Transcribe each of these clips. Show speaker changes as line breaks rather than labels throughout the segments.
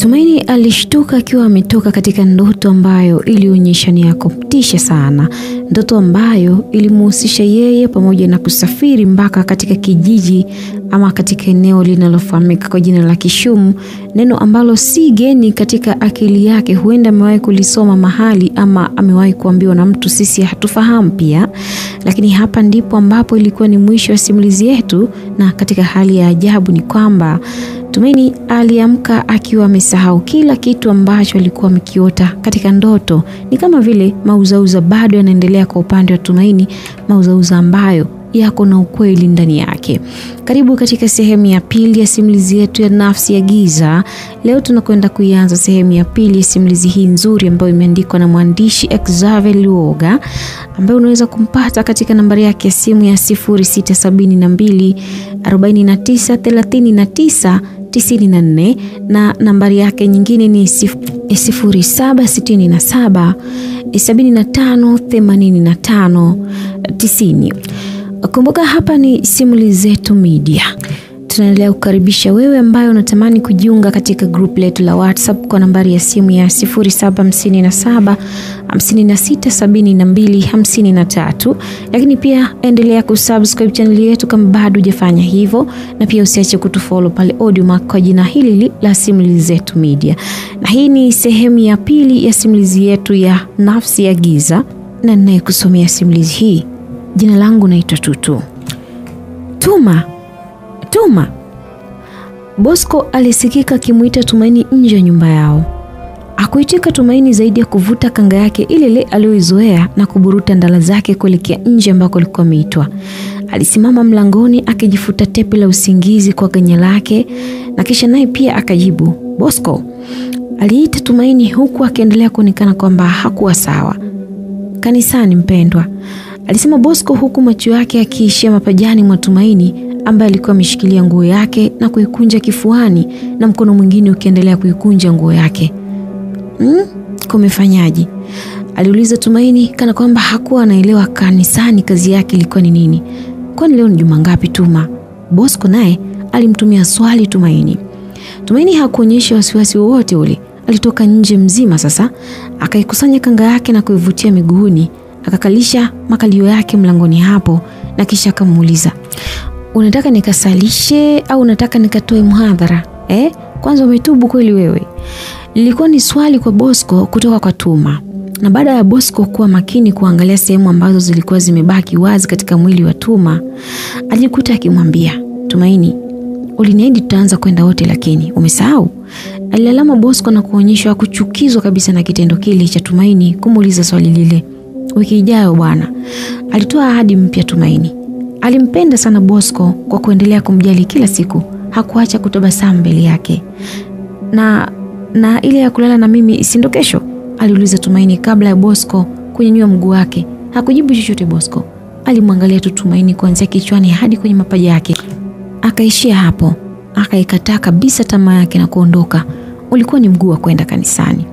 Tumaini alishtuka akiwa ametoka katika ndoto ambayo ilionyesha ni ya kutisha sana. Ndoto ambayo ilimuhusisha yeye pamoja na kusafiri mpaka katika kijiji ama katika eneo linalofahamika kwa jina la Kishumu, neno ambalo si geni katika akili yake. Huenda amewahi kulisoma mahali ama amewahi kuambiwa na mtu, sisi hatufahamu pia. Lakini hapa ndipo ambapo ilikuwa ni mwisho wa simulizi yetu, na katika hali ya ajabu ni kwamba Tumaini aliamka akiwa amesahau kila kitu ambacho alikuwa amekiota katika ndoto. Ni kama vile mauzauza bado yanaendelea kwa upande wa Tumaini, mauzauza ambayo yako na ukweli ndani yake. Karibu katika sehemu ya pili ya simulizi yetu ya Nafsi ya Giza. Leo tunakwenda kuianza sehemu ya pili ya simulizi hii nzuri ambayo imeandikwa na mwandishi Xavier Luoga, ambaye unaweza kumpata katika nambari yake ya simu ya 0672 49 39 94 na nambari yake nyingine ni 0767 75 85 90. Kumbuka hapa ni Simulizi Zetu Media. Tunaendelea kukaribisha wewe ambaye unatamani kujiunga katika group letu la WhatsApp kwa nambari ya simu ya 0757 56 72 53. Lakini pia endelea kusubscribe channel yetu kama bado hujafanya hivyo, na pia usiache kutufollow pale Audiomack kwa jina hili la Simulizi Zetu Media. Na hii ni sehemu ya pili ya simulizi yetu ya Nafsi ya Giza, na ninayekusomea simulizi hii, jina langu naitwa Tutu. Tuma. Bosco alisikika akimuita Tumaini nje ya nyumba yao. Hakuitika Tumaini zaidi ya kuvuta kanga yake ile aliyoizoea na kuburuta ndala zake kuelekea nje ambako alikuwa ameitwa. Alisimama mlangoni akijifuta tepe la usingizi kwa ganya lake, na kisha naye pia akajibu, "Bosco." Aliita Tumaini huku akiendelea kuonekana kwamba hakuwa sawa. "Kanisani mpendwa," alisema Bosco huku macho yake yakiishia mapajani mwa Tumaini ambaye alikuwa ameshikilia nguo yake na kuikunja kifuani na mkono mwingine ukiendelea kuikunja nguo yake. Kumefanyaje?" aliuliza Tumaini kana kwamba hakuwa anaelewa kanisani kazi yake ilikuwa ni nini. "Kwani leo ni juma ngapi Tuma?" Bosco naye alimtumia swali Tumaini. Tumaini hakuonyesha wasiwasi wowote ule. Alitoka nje mzima sasa, akaikusanya kanga yake na kuivutia miguuni, akakalisha makalio yake mlangoni hapo, na kisha akamuuliza, "Unataka nikasalishe au unataka nikatoe muhadhara? Kwanza umetubu kweli wewe?" Lilikuwa ni swali kwa Bosco kutoka kwa Tuma. Na baada ya Bosco kuwa makini kuangalia sehemu ambazo zilikuwa zimebaki wazi katika mwili wa Tuma, alijikuta akimwambia, "Tumaini, uliniahidi tutaanza kwenda wote lakini umesahau?" Alilalama Bosco na kuonyesha kuchukizwa kabisa na kitendo kile cha Tumaini kumuuliza swali lile. "Wiki ijayo bwana." Alitoa ahadi mpya Tumaini. Alimpenda sana Bosco kwa kuendelea kumjali kila siku. Hakuacha kutabasamu mbele yake. Na ile ya kulala na mimi si ndo kesho?" aliuliza Tumaini kabla ya Bosco kunyanyua mguu wake. Hakujibu chochote Bosco. Alimwangalia tu Tumaini kuanzia kichwani hadi kwenye mapaja yake. Akaishia hapo. Akaikataa kabisa tamaa yake na kuondoka. Ulikuwa ni mguu wa kwenda kanisani.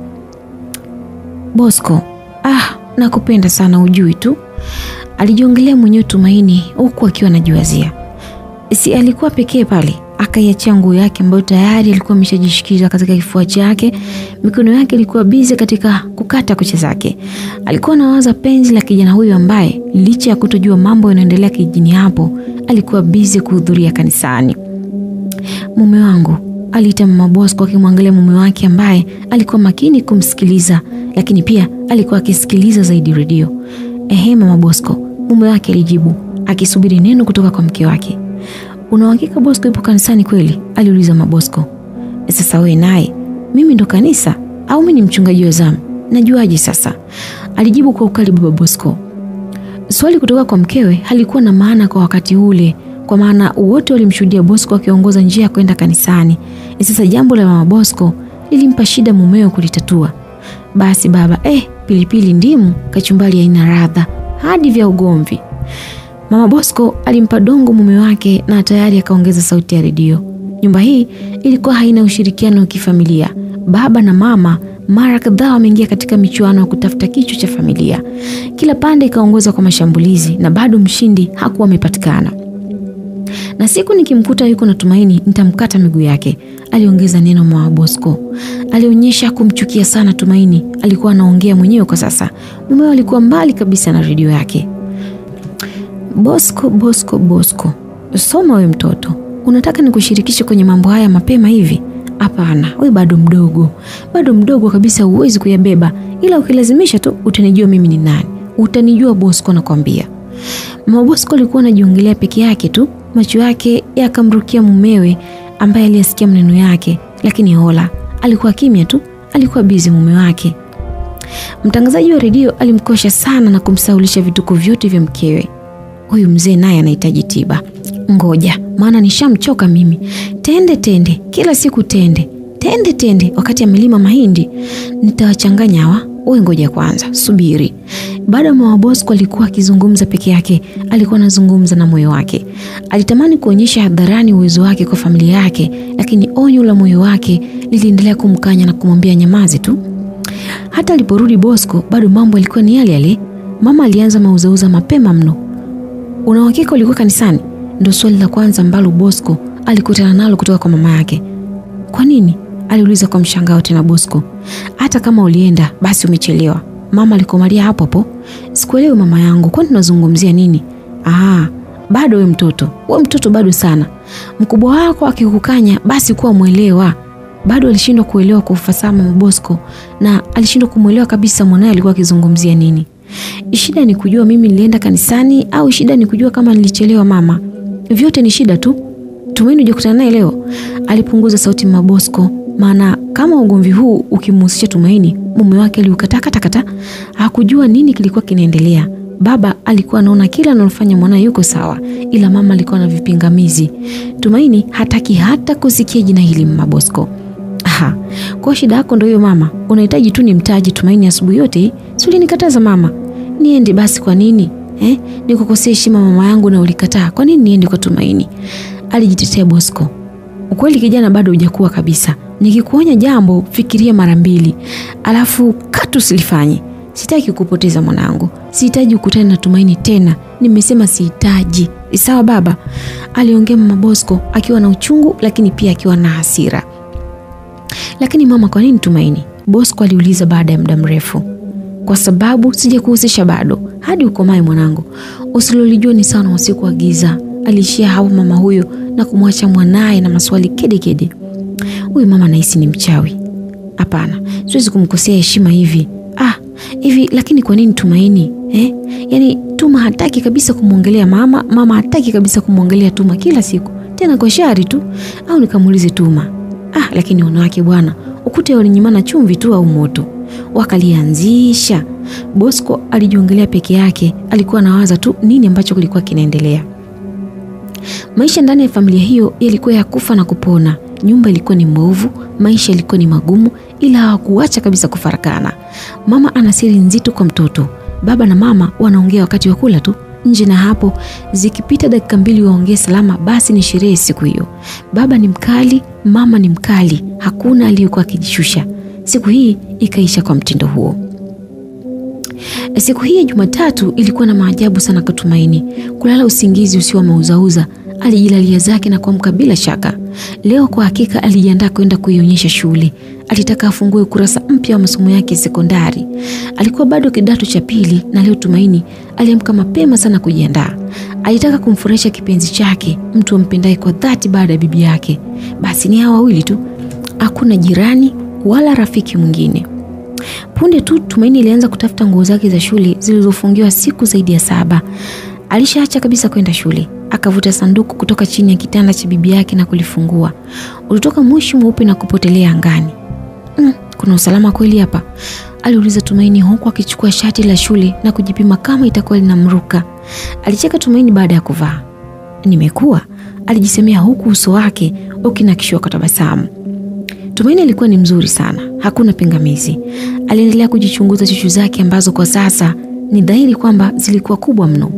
"Bosco, nakupenda sana ujui tu," alijiongelea mwenyewe Tumaini huku akiwa anajiwazia. Si alikuwa pekee pale. Akaiachia nguo yake ambayo tayari alikuwa ameshajishikiza katika kifua chake. Mikono yake ilikuwa busy katika kukata kucha zake. Alikuwa anawaza penzi la kijana huyu ambaye licha ya kutojua mambo yanaendelea kijijini hapo, alikuwa busy kuhudhuria kanisani. "Mume wangu," aliita mama Bosco akimwangalia mume wake ambaye alikuwa makini kumsikiliza, lakini pia alikuwa akisikiliza zaidi redio. Mama Bosco," mume wake alijibu akisubiri neno kutoka kwa mke wake. "Una uhakika Bosco yupo kanisani kweli?" aliuliza mama Bosco. "Sasa wewe naye, mimi ndo kanisa au mimi ni mchungaji wa zamu? Najuaje sasa?" alijibu kwa ukali baba Bosco. Swali kutoka kwa mkewe halikuwa na maana kwa wakati ule, kwa maana wote walimshuhudia Bosco akiongoza njia kwenda kanisani. Sasa jambo la mama Bosco lilimpa shida mumeo kulitatua. "Basi baba, pilipili, ndimu, kachumbari haina ladha, hadi vya ugomvi." Mama Bosco alimpa dongo mume wake na tayari akaongeza sauti ya redio. Nyumba hii ilikuwa haina ushirikiano wa kifamilia. Baba na mama mara kadhaa wameingia katika michuano ya kutafuta kichwa cha familia. Kila pande ikaongoza kwa mashambulizi na bado mshindi hakuwa amepatikana. Na siku nikimkuta yuko na Tumaini nitamkata miguu yake, aliongeza neno mwa Bosco. Alionyesha kumchukia sana Tumaini. Alikuwa anaongea mwenyewe kwa sasa. Mume alikuwa mbali kabisa na redio yake. Bosco. Soma wewe mtoto. Unataka nikushirikishe kwenye mambo haya mapema hivi? Hapana, wewe bado mdogo. Bado mdogo kabisa, huwezi kuyabeba. Ila ukilazimisha tu utanijua mimi ni nani. Utanijua Bosco, nakwambia. Mama Bosco alikuwa anajiongelea peke yake tu. Macho yake yakamrukia mumewe ambaye alisikia maneno yake, lakini hola, alikuwa kimya tu. Alikuwa busy mume wake. Mtangazaji wa redio alimkosha sana na kumsaulisha vituko vyote vya mkewe. Huyu mzee naye anahitaji tiba. Ngoja, maana nishamchoka mimi. Tende, kila siku tende. Wakati amelima mahindi. Nitawachanganya hawa. Wewe ngoja kwanza, subiri. Baada ya mama Bosco alikuwa akizungumza peke yake, alikuwa anazungumza na moyo wake. Alitamani kuonyesha hadharani uwezo wake kwa familia yake, lakini onyo la moyo wake liliendelea kumkanya na kumwambia nyamaze tu. Hata aliporudi Bosco, bado mambo yalikuwa ni yale yale. Mama alianza mauzauza mapema mno. Una uhakika ulikuwa kanisani? Ndio swali la kwanza ambalo Bosco alikutana nalo kutoka kwa mama yake. Kwa nini? Aliuliza kwa mshangao tena Bosco. Hata kama ulienda, basi umechelewa. Mama alikomalia hapo hapo. Sikuelewi mama yangu, kwani tunazungumzia nini? Bado wewe mtoto. Wewe mtoto bado sana. Mkubwa wako akikukanya basi kuwa muelewa. Bado alishindwa kuelewa kwa ufasaha mama Bosco, na alishindwa kumuelewa kabisa mwanae alikuwa akizungumzia nini. Shida ni kujua mimi nilienda kanisani au shida ni kujua kama nilichelewa mama? Vyote ni shida tu. Tumaini hujakutana naye leo? Alipunguza sauti mama Bosco, maana kama ugomvi huu ukimhusisha Tumaini, mume wake aliukatakata. Hakujua nini kilikuwa kinaendelea. Baba alikuwa anaona kila analofanya mwanae yuko sawa, ila mama alikuwa na vipingamizi. Tumaini hataki hata kusikia jina hili mama Bosco. Kwa shida yako ndio hiyo mama. Unahitaji tu nimtaje Tumaini asubuhi yote hii? Si ulinikataza mama. Niende basi kwa nini? Nikukosea heshima mama yangu na ulikataa. Kwa nini niende kwa Tumaini? Alijitetea Bosco. Ukweli kijana bado hujakuwa kabisa. Nikikuonya jambo fikiria mara mbili. Alafu katu silifanye. Sitaki kupoteza mwanangu. Sihitaji kukutana na Tumaini tena. Nimesema sihitaji. Sawa baba? Aliongea mama Bosco akiwa na uchungu lakini pia akiwa na hasira. Lakini mama, kwa nini Tumaini? Bosco aliuliza baada ya muda mrefu. Kwa sababu sijakuhusisha bado. Hadi ukomae mwanangu. Usilolijua ni sana usiku wa giza. Alishia hapo mama huyo na kumwacha mwanae na maswali kede. Huyu mama nahisi ni mchawi. Hapana, siwezi kumkosea heshima hivi. Hivi lakini kwa nini Tumaini? Yaani Tuma hataki kabisa kumuongelea mama, mama hataki kabisa kumuongelea Tuma kila siku. Tena kwa shari tu. Au nikamuulize Tuma. Lakini wanawake bwana, ukute walinyimana chumvi tu au moto. Wakalianzisha. Bosco alijiongelea peke yake, alikuwa anawaza tu nini ambacho kilikuwa kinaendelea. Maisha ndani ya familia hiyo yalikuwa ya kufa na kupona. Nyumba ilikuwa ni mbovu, maisha yalikuwa ni magumu, ila hawakuacha kabisa kufarakana. Mama ana siri nzito kwa mtoto. Baba na mama wanaongea wakati wa kula tu. Nje na hapo, zikipita dakika 2 waongee salama, basi ni sherehe siku hiyo. Baba ni mkali, mama ni mkali. Hakuna aliyekuwa akijishusha. Siku hii ikaisha kwa mtindo huo. Siku hii Jumatatu ilikuwa na maajabu sana kwa Tumaini. Kulala usingizi usio wa mauzauza, alijilalia zake na kuamka bila shaka. Leo kwa hakika alijiandaa kwenda kuionyesha shule. Alitaka afungue ukurasa mpya wa masomo yake sekondari. Alikuwa bado kidato cha pili na leo Tumaini aliamka mapema sana kujiandaa. Alitaka kumfurahisha kipenzi chake, mtu ampendaye kwa dhati baada ya bibi yake. Basi ni hawa wawili tu. Hakuna jirani wala rafiki mwingine. Punde tu Tumaini alianza kutafuta nguo zake za shule zilizofungiwa siku zaidi ya 7. Alishaacha kabisa kwenda shule. Akavuta sanduku kutoka chini ya kitanda cha bibi yake na kulifungua. Ulitoka moshi mweupe na kupotelea angani. Kuna usalama kweli hapa? Aliuliza Tumaini huku akichukua shati la shule na kujipima kama itakuwa linamruka. Alicheka Tumaini baada ya kuvaa. Nimekuwa, alijisemea huku uso wake ukinakishwa kwa tabasamu. Tumaini alikuwa ni mzuri sana, hakuna pingamizi. Aliendelea kujichunguza chuchu zake ambazo kwa sasa ni dhahiri kwamba zilikuwa kubwa mno.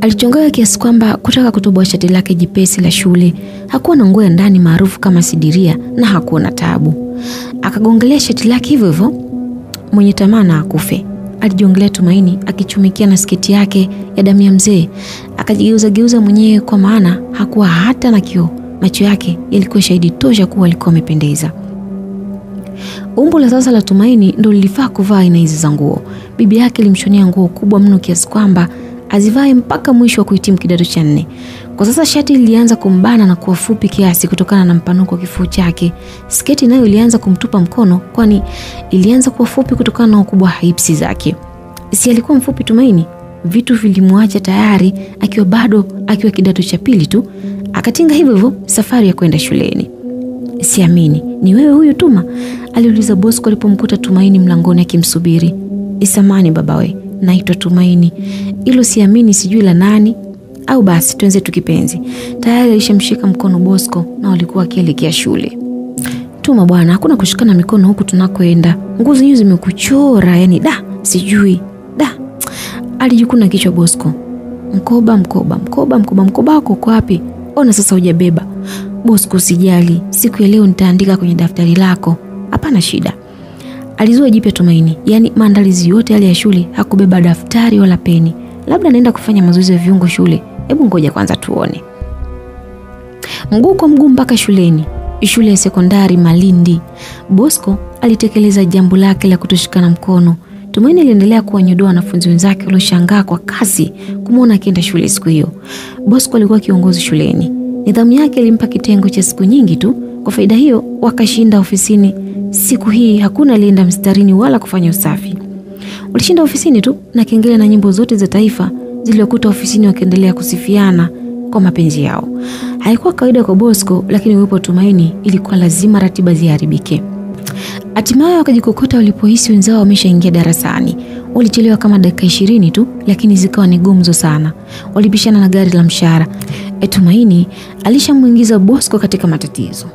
Alichongoa kiasi kwamba kutaka kutoboa shati lake jipesi la shule. Hakuwa na nguo ya ndani maarufu kama sidiria na hakuwa na taabu. Akagongelea shati lake hivyo hivyo. Mwenye tamaa na akufe. alijiongelea Tumaini akichumikia na sketi yake ya damu ya mzee. Akajigeuza mwenyewe kwa maana hakuwa hata na kioo. Macho yake yalikuwa shahidi tosha kuwa alikuwa amependeza. Umbo la sasa la Tumaini ndio lilifaa kuvaa aina hizi za nguo. Bibi yake ilimshonia nguo kubwa mno kiasi kwamba azivae mpaka mwisho wa kuhitimu kidato cha 4. Kwa sasa shati lilianza kumbana na kuwa fupi kiasi kutokana na mpanuko wa kifua chake. Sketi nayo ilianza kumtupa mkono kwani ilianza kuwa fupi kutokana na ukubwa wa hipsi zake. Si alikuwa mfupi Tumaini? Vitu vilimwacha tayari akiwa kidato cha 2 tu. Akatinga hivyo safari ya kwenda shuleni. Siamini, ni wewe huyu Tuma? Aliuliza Bosco alipomkuta Tumaini mlangoni akimsubiri. Isamani babawe, naitwa Tumaini. Hilo siamini sijui la nani. Au basi tuanze tukipenzi. Tayari alishamshika mkono Bosco na walikuwa wakielekea shule. Tuma bwana, hakuna kushikana mikono huku tunakoenda. Nguo zenyewe zimekuchora, yani sijui. Alijikuna kichwa Bosco. Mkoba wako uko wapi? Ona sasa hujabeba. Bosco usijali, siku ya leo nitaandika kwenye daftari lako. Hapana shida. Alizua jipya Tumaini, yani maandalizi yote yale ya shule, hakubeba daftari wala peni. Labda naenda kufanya mazoezi ya viungo shule. Hebu ngoja kwanza tuone. Mguu kwa mguu mpaka shuleni. Shule ya sekondari Malindi. Bosco alitekeleza jambo lake la kutoshikana mkono. Tumaini aliendelea kuwanyodoa wanafunzi wenzake walioshangaa kwa kasi kumuona akienda shule siku hiyo. Bosco alikuwa kiongozi shuleni. Nidhamu yake ilimpa kitengo cha siku nyingi tu. Kwa faida hiyo wakashinda ofisini. Siku hii hakuna alienda mstarini wala kufanya usafi. Walishinda ofisini tu na kengele na nyimbo zote za taifa ziliokuta ofisini wakiendelea kusifiana kwa mapenzi yao. Haikuwa kawaida kwa Bosco, lakini uwepo Tumaini ilikuwa lazima ratiba ziharibike. Hatimaye wakajikokota walipohisi wenzao wameshaingia darasani. Walichelewa kama dakika 20 tu, lakini zikawa ni gumzo sana. Walipishana na gari la mshahara. Tumaini alishamuingiza Bosco katika matatizo.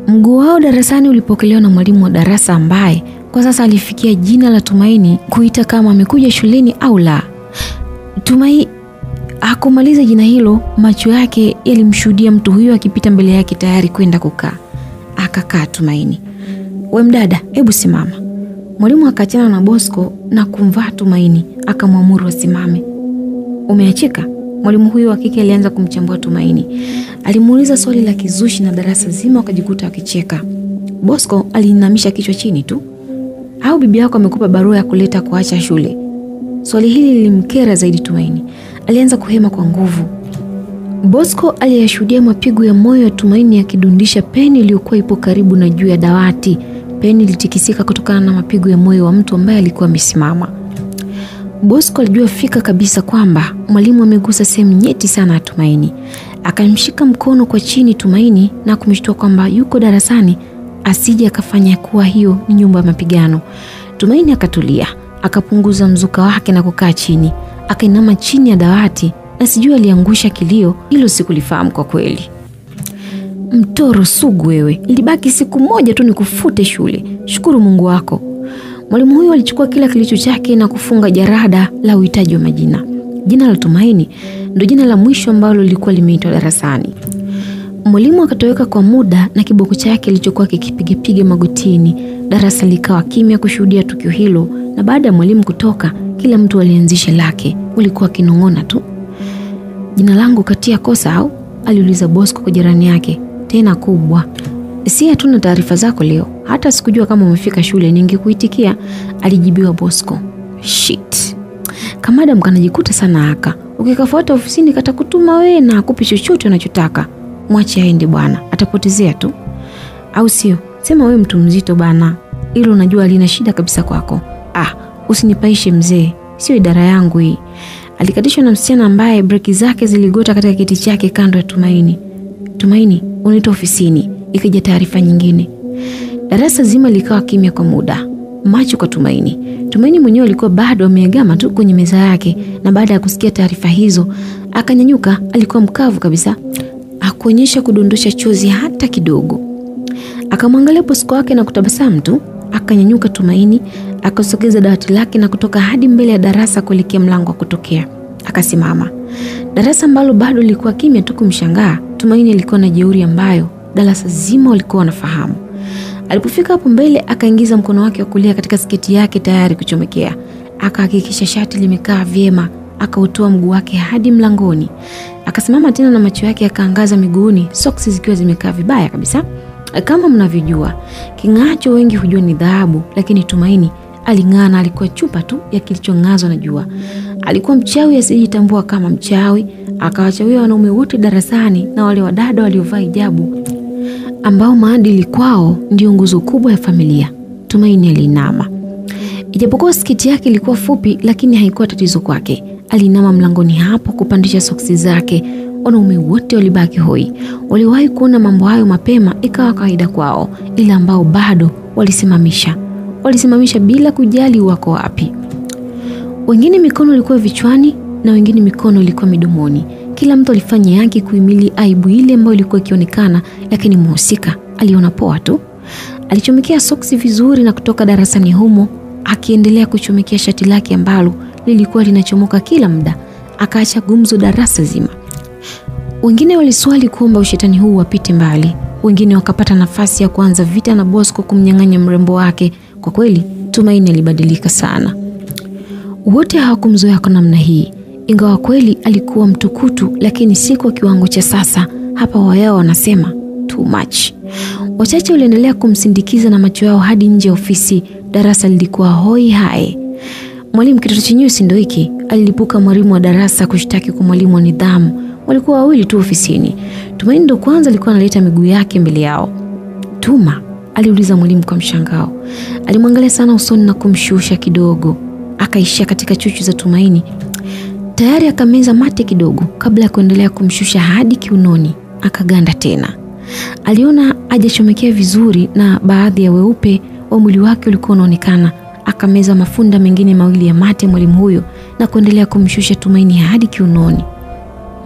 Mguu wao darasani ulipokelewa na mwalimu wa darasa ambaye kwa sasa alifikia jina la Tumaini kuita kama amekuja shuleni au la. Tumaini hakumaliza jina hilo, macho yake yalimshuhudia mtu huyo akipita mbele yake tayari kwenda kukaa. Akakaa Tumaini. We mdada, hebu simama. Mwalimu akachana na Bosco na kumvaa Tumaini, akamwamuru asimame. Umeachika? Mwalimu huyo wa kike alianza kumchambua Tumaini. Alimuuliza swali la kizushi na darasa zima wakajikuta wakicheka. Bosco aliinamisha kichwa chini tu. Au bibi yako amekupa barua ya kuleta kuacha shule? Swali hili lilimkera zaidi Tumaini. Alianza kuhema kwa nguvu. Bosco aliyashuhudia mapigo ya moyo ya Tumaini yakidundisha peni iliyokuwa ipo karibu na juu ya dawati. Peni ilitikisika kutokana na mapigo ya moyo wa mtu ambaye alikuwa amesimama. Bosco alijua fika kabisa kwamba mwalimu amegusa sehemu nyeti sana ya Tumaini. Akamshika mkono kwa chini Tumaini na kumshtua kwamba yuko darasani asije akafanya kuwa hiyo ni nyumba ya mapigano. Tumaini akatulia, akapunguza mzuka wake na kukaa chini. Akainama chini ya dawati na sijui aliangusha kilio, hilo sikulifahamu kwa kweli. Mtoro sugu wewe, ilibaki siku moja tu nikufute shule. Shukuru Mungu wako. Mwalimu huyo alichukua kila kilicho chake na kufunga jarada la uhitaji wa majina. Jina la Tumaini ndio jina la mwisho ambalo lilikuwa limeitwa darasani. Mwalimu akatoweka kwa muda na kiboko chake kilichokuwa kikipiga magotini. Darasa likawa kimya kushuhudia tukio hilo, na baada ya mwalimu kutoka, kila mtu alianzisha lake. Ulikuwa kinong'ona tu. Jina langu katia kosa au? Aliuliza Bosco kwa jirani yake, tena kubwa. Si hatuna taarifa zako leo. Hata sikujua kama umefika shule ningekuitikia, alijibiwa Bosco. Shit. Kamadam kanajikuta sana haka. Ukikafuata ofisini katakutuma wewe na akupi chochote unachotaka. Mwache aende bwana, atapotezea tu. Au sio? Sema wewe mtu mzito bana. Hilo unajua lina shida kabisa kwako. Usinipaishe mzee. Sio idara yangu hii. Alikatishwa na msichana ambaye breki zake ziligota katika kiti chake kando ya Tumaini. Tumaini, unaitwa ofisini. Ikaja taarifa nyingine. Darasa zima likawa kimya kwa muda. Macho kwa Tumaini. Tumaini mwenyewe alikuwa bado ameegama tu kwenye meza yake, na baada ya kusikia taarifa hizo, akanyanyuka. Alikuwa mkavu kabisa. Hakuonyesha kudondosha chozi hata kidogo. Akamwangalia Bosco wake na kutabasamu tu. Akanyanyuka Tumaini, akasogeza dawati lake na kutoka hadi mbele ya darasa kuelekea mlango wa kutokea. Akasimama. Darasa ambalo bado lilikuwa kimya tu kumshangaa, Tumaini alikuwa na jeuri ambayo darasa zima walikuwa wanafahamu. Alipofika hapo mbele akaingiza mkono wake wa kulia katika sketi yake tayari kuchomekea. Akahakikisha shati limekaa vyema, akautoa mguu wake hadi mlangoni. Akasimama tena na macho yake akaangaza miguuni, socks zikiwa zimekaa vibaya kabisa. Kama mnavyojua, king'acho wengi hujua ni dhahabu, lakini Tumaini aling'ana, alikuwa chupa tu ya kilichong'azwa na jua. Alikuwa mchawi asijitambua kama mchawi, akawachawia wanaume wote darasani na wale wadada waliovaa hijabu ambao maadili kwao ndio nguzo kubwa ya familia. Tumaini alinama. Ijapokuwa sketi yake ilikuwa fupi, lakini haikuwa tatizo kwake. Alinama mlangoni hapo kupandisha soksi zake. Wanaume wote walibaki hoi. Waliwahi kuona mambo hayo mapema, ikawa kawaida kwao, ila ambao bado walisimamisha bila kujali wako wapi. Wengine mikono ilikuwa vichwani na wengine mikono ilikuwa midomoni. Kila mtu alifanya yake kuhimili aibu ile ambayo ilikuwa ikionekana, lakini mhusika aliona poa tu. Alichomekea soksi vizuri na kutoka darasani humo, akiendelea kuchomekea shati lake ambalo lilikuwa linachomoka kila muda. Akaacha gumzo darasa zima. Wengine waliswali kuomba ushetani huu wapite mbali. Wengine wakapata nafasi ya kuanza vita na Bosco kumnyang'anya mrembo wake. Kwa kweli Tumaini alibadilika sana. Wote hawakumzoea kwa namna hii. Ingawa kweli alikuwa mtukutu, lakini si kwa kiwango cha sasa. Hapa wao wanasema too much. Wachache waliendelea kumsindikiza na macho yao hadi nje ya ofisi. Darasa lilikuwa hoi hai. Mwalimu kitoto chenyewe si ndio hiki? Alilipuka mwalimu wa darasa kushtaki kwa mwalimu wa nidhamu. Walikuwa wawili tu ofisini. Tumaini ndo kwanza alikuwa analeta miguu yake mbele yao. Tuma, aliuliza mwalimu kwa mshangao. Alimwangalia sana usoni na kumshusha kidogo. Akaishia katika chuchu za Tumaini. Tayari akameza mate kidogo kabla ya kuendelea kumshusha hadi kiunoni. Akaganda tena. Aliona hajachomekea vizuri na baadhi ya weupe wa mwili wake ulikuwa unaonekana. Akameza mafunda mengine mawili ya mate mwalimu huyo na kuendelea kumshusha Tumaini hadi kiunoni.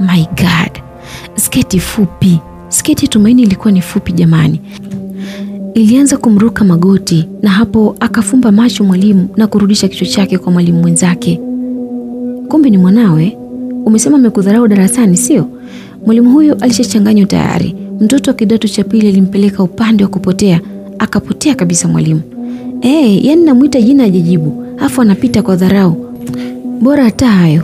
My God, sketi fupi. Sketi Tumaini ilikuwa ni fupi jamani. Ilianza kumruka magoti na hapo akafumba macho mwalimu na kurudisha kichwa chake kwa mwalimu mwenzake. Kumbe ni mwanawe? Umesema amekudharau darasani sio? Mwalimu huyo alishachanganywa tayari. Mtoto wa kidato cha pili alimpeleka upande wa kupotea, akapotea kabisa mwalimu. Yani namuita jina hajajibu, afu anapita kwa dharau. Bora hata hayo.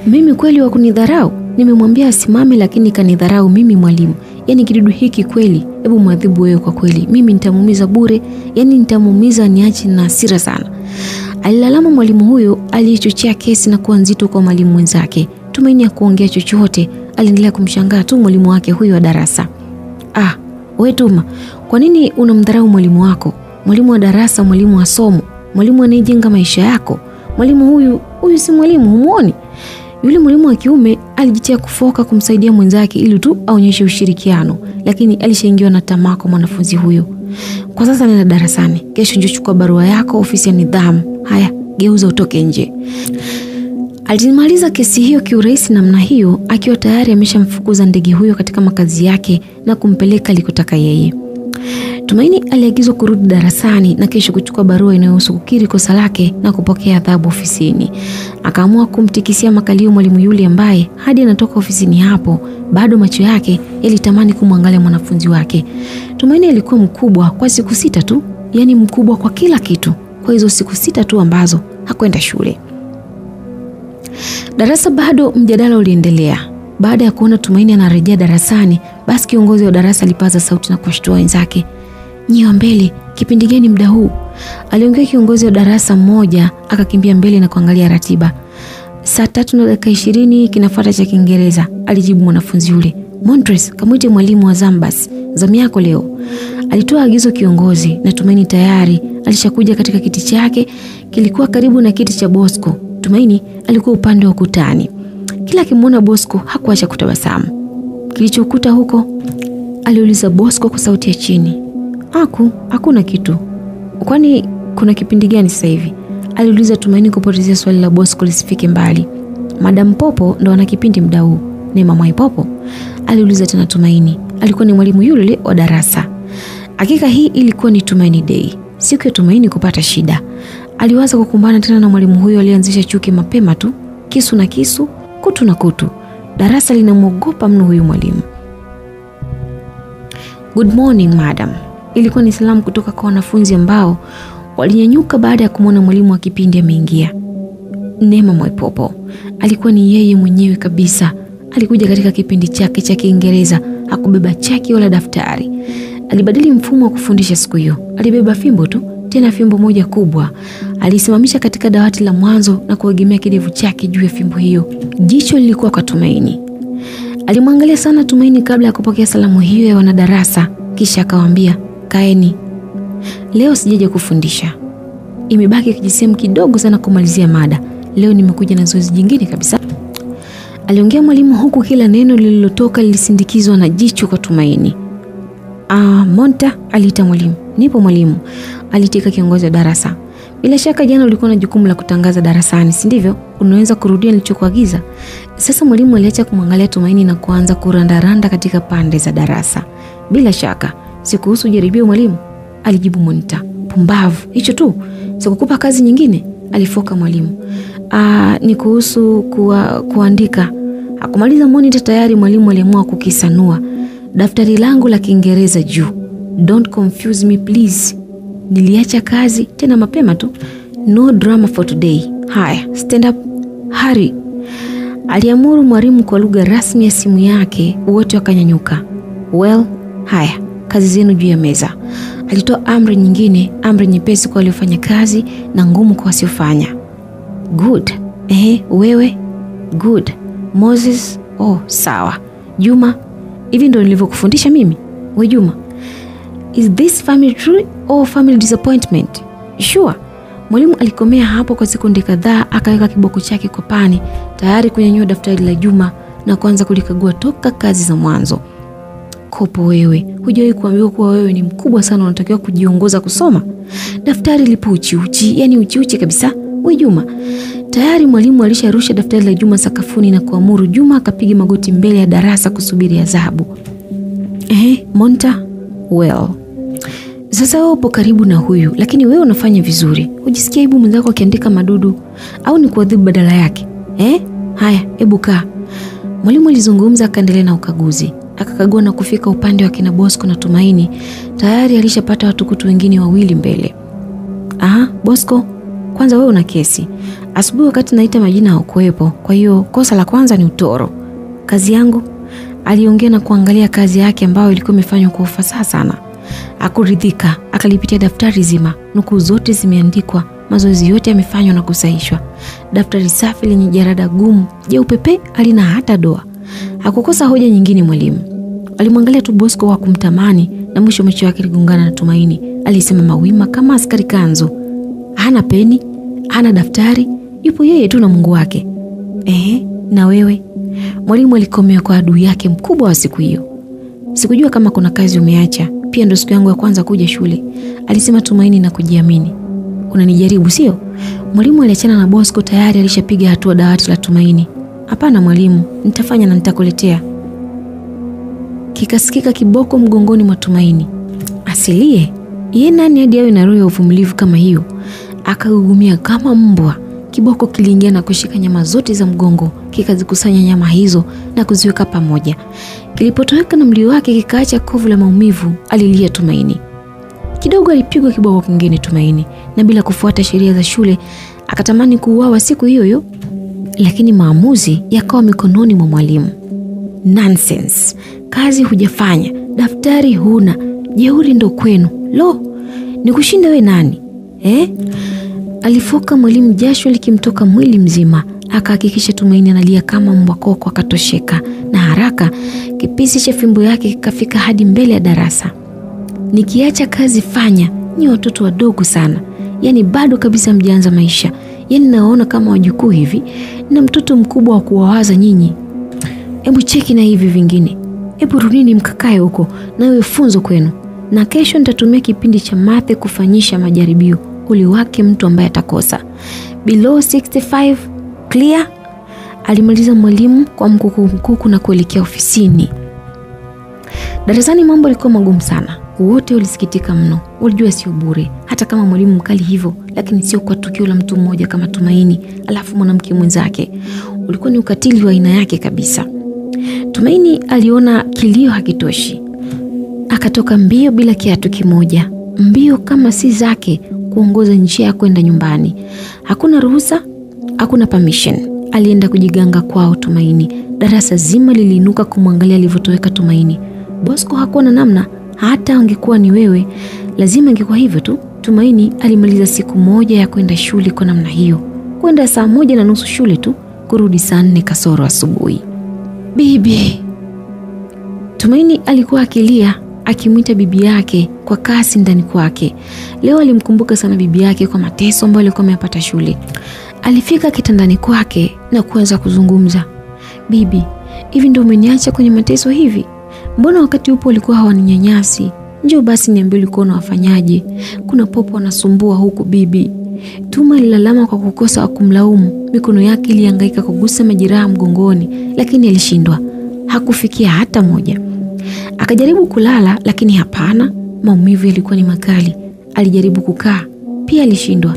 Mimi kweli wa kunidharau? Nimemwambia asimame lakini kanidharau mimi mwalimu. Yani kidudu hiki kweli, hebu mwadhibu wewe kwa kweli. Mimi nitamuumiza bure, yani nitamuumiza niache na hasira sana. Alilalama mwalimu huyo aliyechochea kesi na kuwa nzito kwa mwalimu mwenzake. Tumaini hakuongea chochote, aliendelea kumshangaa tu mwalimu wake huyo wa darasa. Wewe Tuma, kwa nini unamdharau mwalimu wako? Mwalimu wa darasa, mwalimu wa somo, mwalimu anayejenga maisha yako. Mwalimu huyu si mwalimu, humuoni? Yule mwalimu wa kiume alijitia kufoka kumsaidia mwenzake ili tu aonyeshe ushirikiano, lakini alishaingiwa na tamaa kwa mwanafunzi huyo. Kwa sasa nenda darasani, kesho njoo chukua barua yako ofisi ya nidhamu. Haya, geuza utoke nje. Alimaliza kesi hiyo kiurahisi namna hiyo, akiwa tayari ameshamfukuza ndege huyo katika makazi yake na kumpeleka alikotaka yeye. Tumaini aliagizwa kurudi darasani na kesho kuchukua barua inayohusu kukiri kosa lake na kupokea adhabu ofisini. Akaamua kumtikisia makalio mwalimu yule ambaye hadi anatoka ofisini hapo bado macho yake yalitamani kumwangalia mwanafunzi wake. Tumaini alikuwa mkubwa kwa siku 6 tu, yani mkubwa kwa kila kitu, kwa hizo siku 6 tu ambazo hakwenda shule. Darasa bado mjadala uliendelea. Baada ya kuona Tumaini anarejea darasani, basi kiongozi wa darasa alipaza sauti na kuwashtua wenzake. Nyie mbele, kipindi gani muda huu? Aliongea kiongozi wa darasa mmoja, akakimbia mbele na kuangalia ratiba. Saa 3:20 kinafuata cha Kiingereza, alijibu mwanafunzi yule. Montres, kamwite mwalimu wa Zambas, zamu yako leo. Alitoa agizo kiongozi na Tumaini tayari alishakuja katika kiti chake, kilikuwa karibu na kiti cha Bosco. Tumaini alikuwa upande wa ukutani. Kila akimuona Bosco hakuacha kutabasamu. Kilichokuta huko? Aliuliza Bosco kwa sauti ya chini. Hakuna kitu. Kwani kuna kipindi gani sasa hivi? Aliuliza Tumaini kupotezea swali la Bosco lisifike mbali. Madam Popo ndo ana kipindi muda huu. Ni mama Popo? Aliuliza tena Tumaini. Alikuwa ni mwalimu yule wa darasa. Hakika hii ilikuwa ni Tumaini Day. Siku ya Tumaini kupata shida. Aliwaza kukumbana tena na mwalimu huyo alianzisha chuki mapema tu. Kisu na kisu, kutu na kutu. Darasa linamwogopa mno huyu mwalimu. Good morning, madam. ilikuwa ni salamu kutoka kwa wanafunzi ambao walinyanyuka baada ya kumwona mwalimu wa kipindi ameingia. Neema Mwaipopo alikuwa ni yeye mwenyewe kabisa. Alikuja katika kipindi chake cha Kiingereza, hakubeba chaki wala daftari. Alibadili mfumo wa kufundisha siku hiyo. Alibeba fimbo tu, tena fimbo moja kubwa. Alisimamisha katika dawati la mwanzo na kuegemea kidevu chake juu ya fimbo hiyo. Jicho lilikuwa kwa Tumaini. Alimwangalia sana Tumaini kabla ya kupokea salamu hiyo ya wanadarasa, kisha akawaambia, "Kaeni. Leo sijaja kufundisha. Imebaki kijisehemu kidogo sana kumalizia mada. Leo nimekuja na zoezi jingine kabisa." Aliongea mwalimu huku kila neno lililotoka lilisindikizwa na jicho kwa Tumaini. Monta," aliita mwalimu. "Nipo mwalimu," alitika kiongozi wa darasa. "Bila shaka jana ulikuwa na jukumu la kutangaza darasani, si ndivyo? Unaweza kurudia nilichokuagiza?" Sasa mwalimu aliacha kumwangalia Tumaini na kuanza kurandaranda katika pande za darasa. "Bila shaka, sikuhusu jaribio mwalimu," alijibu Monta. "Pumbavu, hicho tu. Sikukupa kazi nyingine?" alifoka mwalimu. "Ni kuhusu kuandika." Hakumaliza Monita tayari mwalimu aliamua kukisanua. "Daftari langu la Kiingereza juu. Don't confuse me please. Niliacha kazi tena mapema tu. No drama for today. Haya, stand up. Hurry." Aliamuru mwalimu kwa lugha rasmi ya simu yake. Wote wakanyanyuka. "Well, haya, kazi zenu juu ya meza." Alitoa amri nyingine, amri nyepesi kwa waliofanya kazi na ngumu kwa wasiofanya. "Good. Wewe? Good. Moses? Oh, sawa. Juma, hivi ndio nilivyokufundisha mimi? We Juma, is this family true or family disappointment? Sure." Mwalimu alikomea hapo kwa sekunde kadhaa, akaweka kiboko chake kwa pani, tayari kunyanyua daftari la Juma na kuanza kulikagua toka kazi za mwanzo. "Kopo wewe, hujawahi kuambiwa kuwa wewe ni mkubwa sana, unatakiwa kujiongoza kusoma? Daftari lipo uchi, yani uchi kabisa. We Juma." Tayari mwalimu alisharusha daftari la Juma sakafuni na kuamuru Juma akapiga magoti mbele ya darasa kusubiri adhabu. Monta, well. Sasa wewe upo karibu na huyu, lakini wewe unafanya vizuri. Hujisikia aibu mwenzako akiandika madudu au ni kuadhibu badala yake? Haya, hebu kaa. Mwalimu alizungumza, akaendelea na ukaguzi. Akakagua na kufika upande wa kina Bosco na Tumaini. Tayari alishapata watukutu wengine wawili mbele. Bosco, kwanza wewe una kesi. Asubuhi wakati naita majina haukuwepo. Kwa hiyo kosa la kwanza ni utoro. Kazi yangu, aliongea na kuangalia kazi yake ambayo ilikuwa imefanywa kwa ufasaha sana. Akuridhika, akalipitia daftari zima. Nukuu zote zimeandikwa, mazoezi yote yamefanywa na kusahihishwa. Daftari safi lenye jarada gumu, jeupe halina hata doa. Hakukosa hoja nyingine mwalimu. Alimwangalia tu Bosco wa kumtamani na mwisho macho yake ligongana na Tumaini. Alisema mawima kama askari kanzu. Hana peni, hana daftari, yupo yeye tu na Mungu wake. Na wewe? Mwalimu alikomea kwa adui yake mkubwa wa siku hiyo. "Sikujua kama kuna kazi umeacha. Pia ndo siku yangu ya kwanza kuja shule," alisema Tumaini na kujiamini. "Unanijaribu sio?" Mwalimu aliachana na Bosco, tayari alishapiga hatua dawati la Tumaini. "Hapana mwalimu, nitafanya na nitakuletea." Kikasikika kiboko mgongoni mwa Tumaini. Asilie, yeye nani hadi awe na roho ya uvumilivu kama hiyo? Akagugumia kama mbwa. Kiboko kiliingia na kushika nyama zote za mgongo, kikazikusanya nyama hizo na kuziweka pamoja. Kilipotoweka na mlio wake kikaacha kovu la maumivu, alilia Tumaini. Kidogo alipigwa kiboko kingine Tumaini, na bila kufuata sheria za shule akatamani kuuawa siku hiyo hiyo, lakini maamuzi yakawa mikononi mwa mwalimu. "Nonsense. Kazi hujafanya, daftari huna, jeuri ndo kwenu. Lo, nikushinda we nani?" Alifoka mwalimu, jasho likimtoka mwili mzima. Akahakikisha Tumaini analia kama mbwa koko, akatosheka na haraka kipisi cha fimbo yake kikafika hadi mbele ya darasa. "Nikiacha kazi fanya, ni watoto wadogo sana. Yani bado kabisa mjaanza maisha. Yani naona kama wajukuu hivi, na mtoto mkubwa wa kuwawaza nyinyi. Hebu cheki na hivi vingine. Hebu rudini mkakae huko, na iwe funzo kwenu. Na kesho nitatumia kipindi cha mathe kufanyisha majaribio. Uli wake mtu ambaye atakosa. Below 65, clear?" Alimaliza mwalimu kwa mkuku na kuelekea ofisini. Darasani mambo yalikuwa magumu sana. Wote walisikitika mno. Walijua sio bure, hata kama mwalimu mkali hivyo, lakini sio kwa tukio la mtu mmoja kama Tumaini alafu mwanamke mwenzake. Ulikuwa ni ukatili wa aina yake kabisa. Tumaini aliona kilio hakitoshi. akatoka mbio bila kiatu kimoja, mbio kama si zake, kuongoza njia ya kwenda nyumbani. Hakuna ruhusa, hakuna permission. Alienda kujiganga kwao Tumaini. Darasa zima liliinuka kumwangalia alivyotoweka Tumaini. Bosco hakuwa na namna, hata angekuwa ni wewe, lazima ingekuwa hivyo tu. Tumaini alimaliza siku moja ya kwenda shule kwa namna hiyo. Kwenda saa 1:30 shule tu, kurudi saa 4 kasoro asubuhi. Bibi. Tumaini alikuwa akilia, akimwita bibi yake kwa kasi ndani kwake. Leo alimkumbuka sana bibi yake kwa mateso ambayo alikuwa ameyapata shule. Alifika kitandani kwake na kuanza kuzungumza. Bibi, hivi ndio umeniacha kwenye mateso hivi? Mbona wakati upo ulikuwa hawaninyanyasi? Njoo basi niambie ulikuwa unawafanyaje? Kuna popo anasumbua huku bibi. Tuma alilalama kwa kukosa kumlaumu. Mikono yake ilihangaika kugusa majeraha mgongoni, lakini alishindwa. Hakufikia hata moja. Akajaribu kulala, lakini hapana, maumivu yalikuwa ni makali. Alijaribu kukaa, pia alishindwa.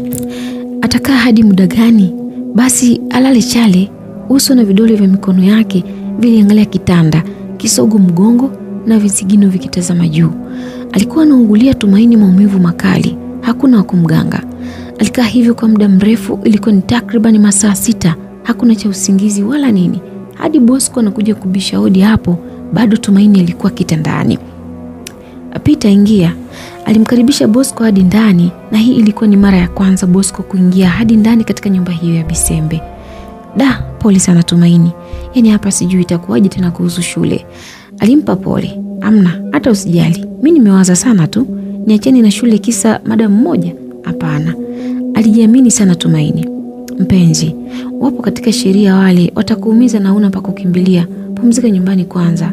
Atakaa hadi muda gani? Basi alale chale. Uso na vidole vya mikono yake viliangalia kitanda, kisogo mgongo na visigino vikitazama juu. Alikuwa anaungulia Tumaini maumivu makali. Hakuna wa kumganga. Alikaa hivyo kwa muda mrefu, ilikuwa ni takriban masaa 6. Hakuna cha usingizi wala nini. Hadi Bosco anakuja kubisha hodi hapo, bado Tumaini alikuwa kitandani. Apita, ingia. Alimkaribisha Bosco hadi ndani, na hii ilikuwa ni mara ya kwanza Bosco kuingia hadi ndani katika nyumba hiyo ya Bisembe. Da, pole sana Tumaini. Yaani hapa sijui itakuwaje tena kuhusu shule. Alimpa pole. Amna, hata usijali. Mimi nimewaza sana tu. Niacheni na shule kisa madam mmoja? Hapana. Alijiamini sana Tumaini. Mpenzi, wapo katika sheria wale, watakuumiza na una pa kukimbilia. Pumzika nyumbani kwanza.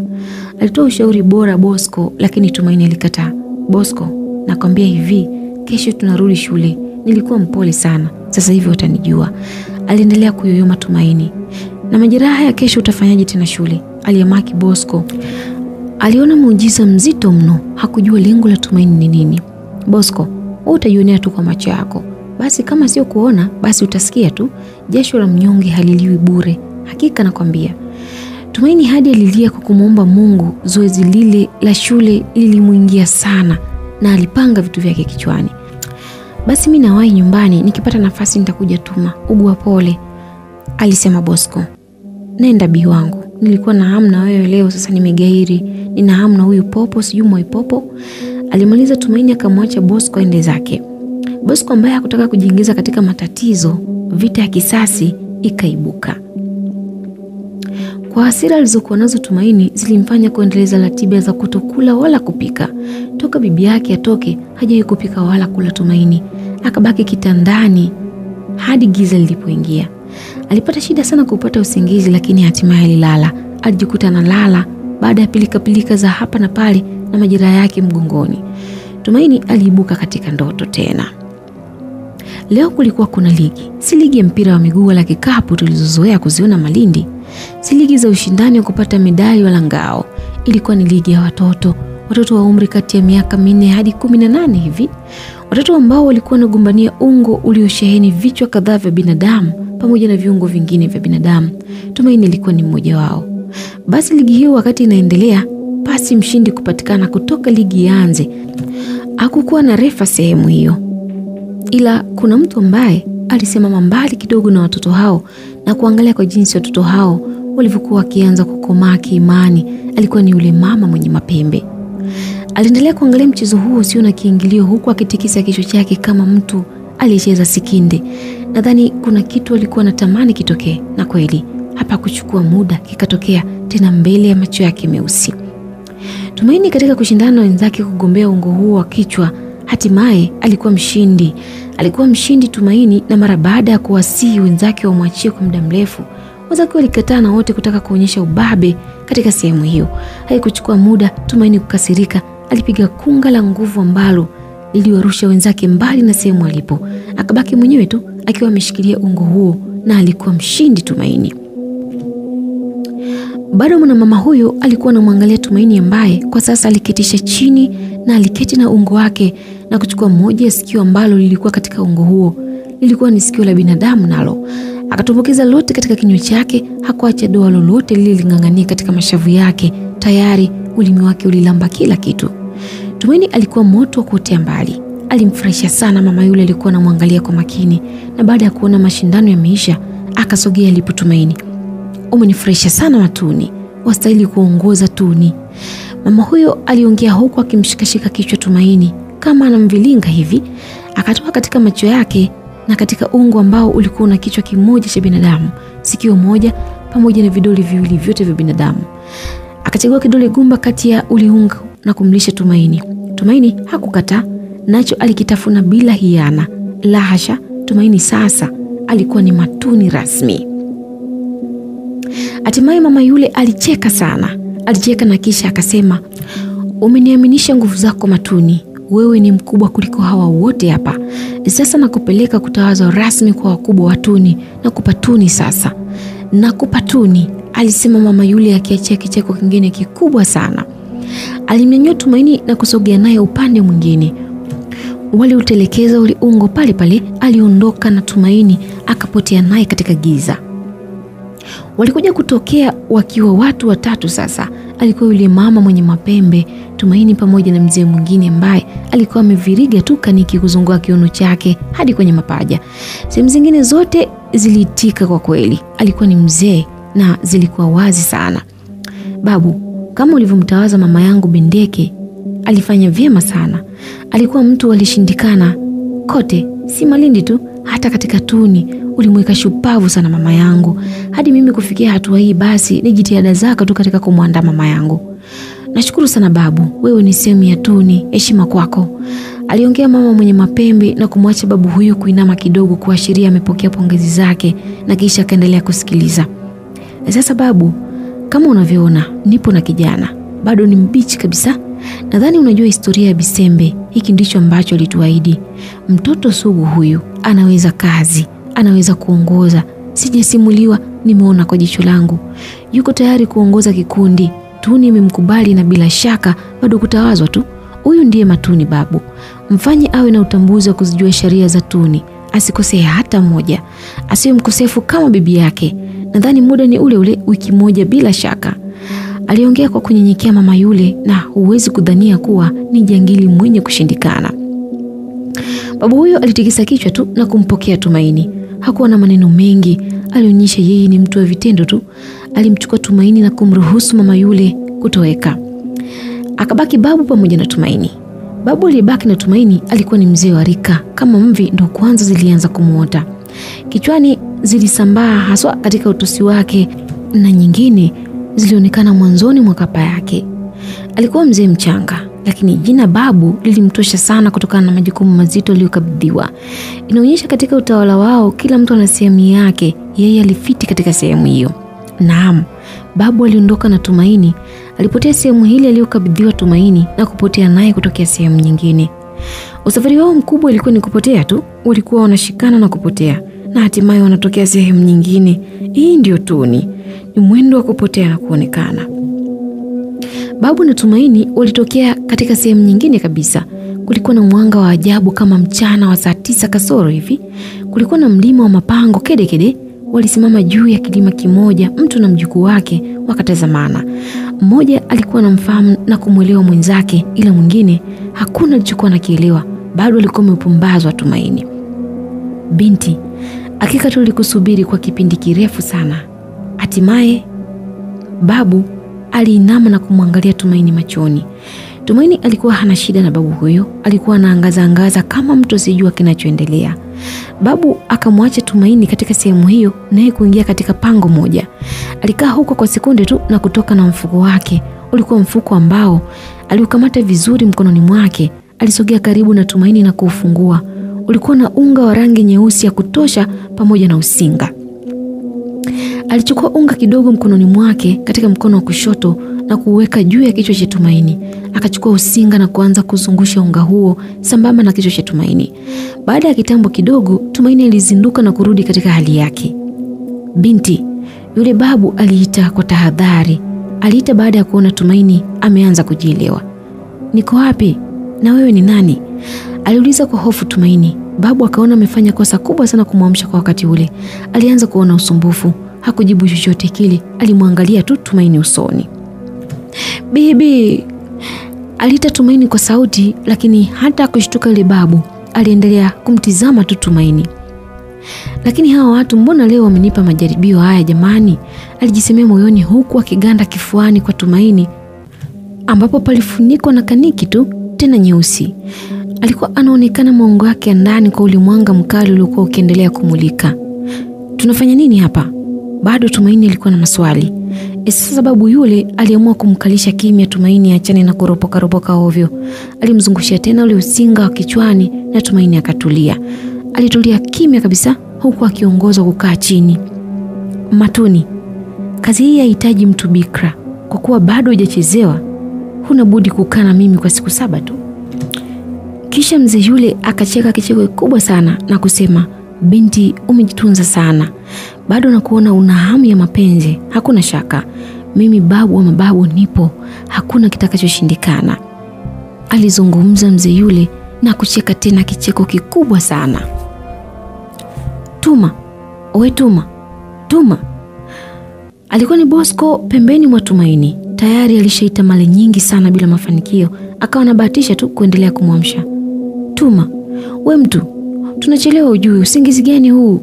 Alitoa ushauri bora Bosco, lakini Tumaini alikataa. Bosco, nakwambia hivi, kesho tunarudi shule. Nilikuwa mpole sana. Sasa hivi utanijua. Aliendelea kuyoyoma Tumaini. Na majeraha ya kesho utafanyaje tena shule? Aliyamaki Bosco. Aliona muujiza mzito mno. Hakujua lengo la Tumaini ni nini. Bosco, wewe utajionea tu kwa macho yako. Basi kama sio kuona, basi utasikia tu. Jasho la mnyonge haliliwi bure. Hakika nakwambia. Tumaini hadi alilia kwa kumuomba Mungu. Zoezi lile la shule lilimuingia sana na alipanga vitu vyake kichwani. Basi mimi nawahi nyumbani, nikipata nafasi nitakuja Tuma. Ugua pole, alisema Bosco. Nenda bi wangu. Nilikuwa na hamu na wewe leo, sasa nimegairi. Nina hamu na huyu popo, sijui Mwaipopo. Alimaliza Tumaini akamwacha Bosco aende zake. Bosco ambaye hakutaka kujiingiza katika matatizo, vita ya kisasi ikaibuka. Kwa hasira alizokuwa nazo Tumaini zilimfanya kuendeleza ratiba za kutokula wala kupika. Toka bibi yake atoke, hajawahi kupika wala kula Tumaini. Akabaki kitandani hadi giza lilipoingia. Alipata shida sana kupata usingizi, lakini hatimaye alilala. Alijikuta analala baada ya pilika za hapa na pale na majeraha yake mgongoni. Tumaini aliibuka katika ndoto tena. Leo kulikuwa kuna ligi. Si ligi ya mpira wa miguu wala kikapu tulizozoea kuziona Malindi. Si ligi za ushindani wa kupata medali wala ngao. Ilikuwa ni ligi ya watoto. Watoto wa umri kati ya miaka 4 hadi 18 hivi. Watoto ambao walikuwa wanagombania ungo uliosheheni vichwa kadhaa vya binadamu pamoja na viungo vingine vya binadamu. Tumaini alikuwa ni mmoja wao. Basi ligi hiyo wakati inaendelea, pasi mshindi kupatikana kutoka ligi ianze. Hakukuwa na refa sehemu hiyo. Ila kuna mtu ambaye alisimama mbali kidogo na watoto hao na kuangalia kwa jinsi watoto hao walivyokuwa wakianza kukomaa kiimani. Alikuwa ni yule mama mwenye mapembe. Aliendelea kuangalia mchezo huo usio na kiingilio, huku akitikisa kichwa chake kama mtu aliyecheza sikinde. Nadhani kuna kitu alikuwa anatamani kitokee, na kweli hapa kuchukua muda kikatokea tena mbele ya macho yake meusi. Tumaini katika kushindana na wenzake kugombea ungo huo wa kichwa, hatimaye alikuwa mshindi. Alikuwa mshindi Tumaini, na mara baada ya kuwasihi wenzake wamwachie kwa muda mrefu, wenzake walikataa na wote kutaka kuonyesha ubabe katika sehemu hiyo. Haikuchukua muda Tumaini kukasirika. Alipiga kunga la nguvu ambalo liliwarusha wenzake mbali na sehemu alipo. Akabaki mwenyewe tu akiwa ameshikilia ungo huo, na alikuwa mshindi Tumaini. Bado mwanamama huyo alikuwa anamwangalia Tumaini ambaye kwa sasa aliketisha chini, na aliketi na ungo wake na kuchukua moja ya sikio ambalo lilikuwa katika ungo huo. Lilikuwa ni sikio la binadamu nalo. Akatumbukiza lote katika kinywa chake, hakuacha doa lolote lile lingangania katika mashavu yake. Tayari ulimi wake ulilamba kila kitu. Tumaini alikuwa moto wa kuotea mbali. Alimfurahisha sana mama yule, alikuwa anamwangalia kwa makini, na baada ya kuona mashindano yameisha, akasogea alipo Tumaini. "Umenifurahisha sana Matuni, wastahili kuongoza Tuni." Mama huyo aliongea huku akimshikashika kichwa Tumaini kama anamvilinga hivi. Akatoka katika macho yake na katika ungo ambao ulikuwa na kichwa kimoja cha binadamu, sikio moja pamoja na vidole viwili vyote vya binadamu. Akachagua kidole gumba kati ya uliunga na kumlisha Tumaini. Tumaini hakukataa, nacho alikitafuna bila hiana. La hasha, Tumaini sasa alikuwa ni Matuni rasmi. Hatimaye mama yule alicheka sana. Alicheka na kisha akasema, "Umeniaminisha nguvu zako Matuni. Wewe ni mkubwa kuliko hawa wote hapa. Sasa nakupeleka kutawazwa rasmi kwa wakubwa wa Tuni na kupatuni sasa. Na kupatuni," alisema mama yule akiachia kicheko kingine kikubwa sana. Alimnyanyua Tumaini na kusogea naye upande mwingine. Waliutelekeza uliungo pale pale. Aliondoka na Tumaini akapotea naye katika giza. Walikuja kutokea wakiwa watu watatu sasa. Alikuwa yule mama mwenye mapembe, Tumaini pamoja na mzee mwingine ambaye alikuwa ameviriga tu kaniki kuzunguka kiuno chake hadi kwenye mapaja. Sehemu zingine zote ziliitika kwa kweli. Alikuwa ni mzee na zilikuwa wazi sana. "Babu, kama ulivyomtawaza mama yangu Bendeke, alifanya vyema sana. Alikuwa mtu alishindikana kote, si Malindi tu, hata katika Tuni ulimweka shupavu sana mama yangu. Hadi mimi kufikia hatua hii basi ni jitihada zako tu katika kumwandaa mama yangu. Nashukuru sana babu, wewe ni sehemu ya Tuni, heshima kwako." Aliongea mama mwenye mapembe na kumwacha babu huyu kuinama kidogo kuashiria amepokea pongezi zake, na kisha akaendelea kusikiliza. "Sasa babu, kama unavyoona nipo na kijana, bado ni mbichi kabisa. Nadhani unajua historia ya Bisembe. Hiki ndicho ambacho alituahidi. Mtoto sugu huyu, anaweza kazi, anaweza kuongoza. Sijasimuliwa, nimeona kwa jicho langu. Yuko tayari kuongoza kikundi. Tuni imemkubali na bila shaka bado kutawazwa tu. Huyu ndiye Matuni babu. Mfanye awe na utambuzi wa kuzijua sheria za Tuni. Asikosee hata moja. Asiwe mkosefu kama bibi yake. Nadhani muda ni ule ule, wiki moja bila shaka." Aliongea kwa kunyenyekea mama yule, na huwezi kudhania kuwa ni jangili mwenye kushindikana. Babu huyo alitikisa kichwa tu na kumpokea Tumaini. Hakuwa na maneno mengi, alionyesha yeye ni mtu wa vitendo tu. Alimchukua Tumaini na kumruhusu mama yule kutoweka. Akabaki babu pamoja na Tumaini. Babu alibaki na Tumaini alikuwa ni mzee wa rika, kama mvi ndo kwanza zilianza kumuota. Kichwani zilisambaa haswa katika utosi wake, na nyingine zilionekana mwanzoni mwa kapa yake. Alikuwa mzee mchanga, lakini jina babu lilimtosha sana kutokana na majukumu mazito aliyokabidhiwa. Inaonyesha katika utawala wao kila mtu ana sehemu yake, yeye alifiti katika sehemu hiyo. Naam, babu aliondoka na Tumaini. Alipotea sehemu hili aliyokabidhiwa Tumaini na kupotea naye kutokea sehemu nyingine. Usafiri wao mkubwa ilikuwa ni kupotea tu. Walikuwa wanashikana na kupotea, na hatimaye wanatokea sehemu nyingine. Hii ndio Tuni. Ni mwendo wa kupotea na kuonekana. Babu na Tumaini walitokea katika sehemu nyingine kabisa. Kulikuwa na mwanga wa ajabu kama mchana wa saa 9 kasoro hivi. Kulikuwa na mlima wa mapango kede kede. Walisimama juu ya kilima kimoja, mtu na mjukuu wake wakatazamana. Mmoja alikuwa anamfahamu na kumwelewa mwenzake, ila mwingine hakuna alichokuwa anakielewa. Bado alikuwa amepumbazwa Tumaini. "Binti, hakika tulikusubiri kwa kipindi kirefu sana." Hatimaye babu aliinama na kumwangalia Tumaini machoni. Tumaini alikuwa hana shida na babu huyo, alikuwa anaangaza kama mtu asijua kinachoendelea. Babu akamwacha Tumaini katika sehemu hiyo, naye kuingia katika pango moja. Alikaa huko kwa sekunde tu na kutoka na mfuko wake. Ulikuwa mfuko ambao aliukamata vizuri mkononi mwake. Alisogea karibu na Tumaini na kuufungua. Ulikuwa na unga wa rangi nyeusi ya kutosha pamoja na usinga. Alichukua unga kidogo mkononi mwake katika mkono wa kushoto na kuweka juu ya kichwa cha Tumaini. Akachukua usinga na kuanza kuzungusha unga huo sambamba na kichwa cha Tumaini. Baada ya kitambo kidogo, Tumaini alizinduka na kurudi katika hali yake. "Binti," yule babu aliita kwa tahadhari. Aliita baada ya kuona Tumaini ameanza kujielewa. "Niko wapi? Na wewe ni nani?" aliuliza kwa hofu Tumaini. Babu akaona amefanya kosa kubwa sana kumwamsha kwa wakati ule. Alianza kuona usumbufu. Hakujibu chochote kile, alimwangalia tu Tumaini usoni. "Bibi, Aliita Tumaini kwa sauti, lakini hata kushtuka yule babu aliendelea kumtizama tu Tumaini. Lakini hawa watu mbona leo wamenipa majaribio haya jamani? Alijisemea moyoni huku akiganda kifuani kwa Tumaini ambapo palifunikwa na kaniki tu tena nyeusi. Alikuwa anaonekana maungo yake ya ndani kwa ule mwanga mkali uliokuwa ukiendelea kumulika. Tunafanya nini hapa? Bado Tumaini alikuwa na maswali. Sasa babu yule aliamua kumkalisha kimya Tumaini achane na kuropoka ovyo. Alimzungushia tena ule usinga wa kichwani na Tumaini akatulia. Alitulia kimya kabisa huku akiongozwa kukaa chini. Matuni, kazi hii inahitaji mtu bikra. Kwa kuwa bado hujachezewa, huna budi kukaa na mimi kwa siku 7 tu. Kisha mzee yule akacheka kicheko kikubwa sana na kusema, binti, umejitunza sana. Bado nakuona una hamu ya mapenzi. Hakuna shaka, mimi babu wa mababu nipo. Hakuna kitakachoshindikana. Alizungumza mzee yule na kucheka tena kicheko kikubwa sana. Tuma, owe Tuma. Alikuwa ni Bosco pembeni mwa Tumaini. Tayari alishaita mali nyingi sana bila mafanikio. Akawa anabahatisha tu kuendelea kumwamsha. Tuma, we mtu, tunachelewa ujue, usingizi gani huu?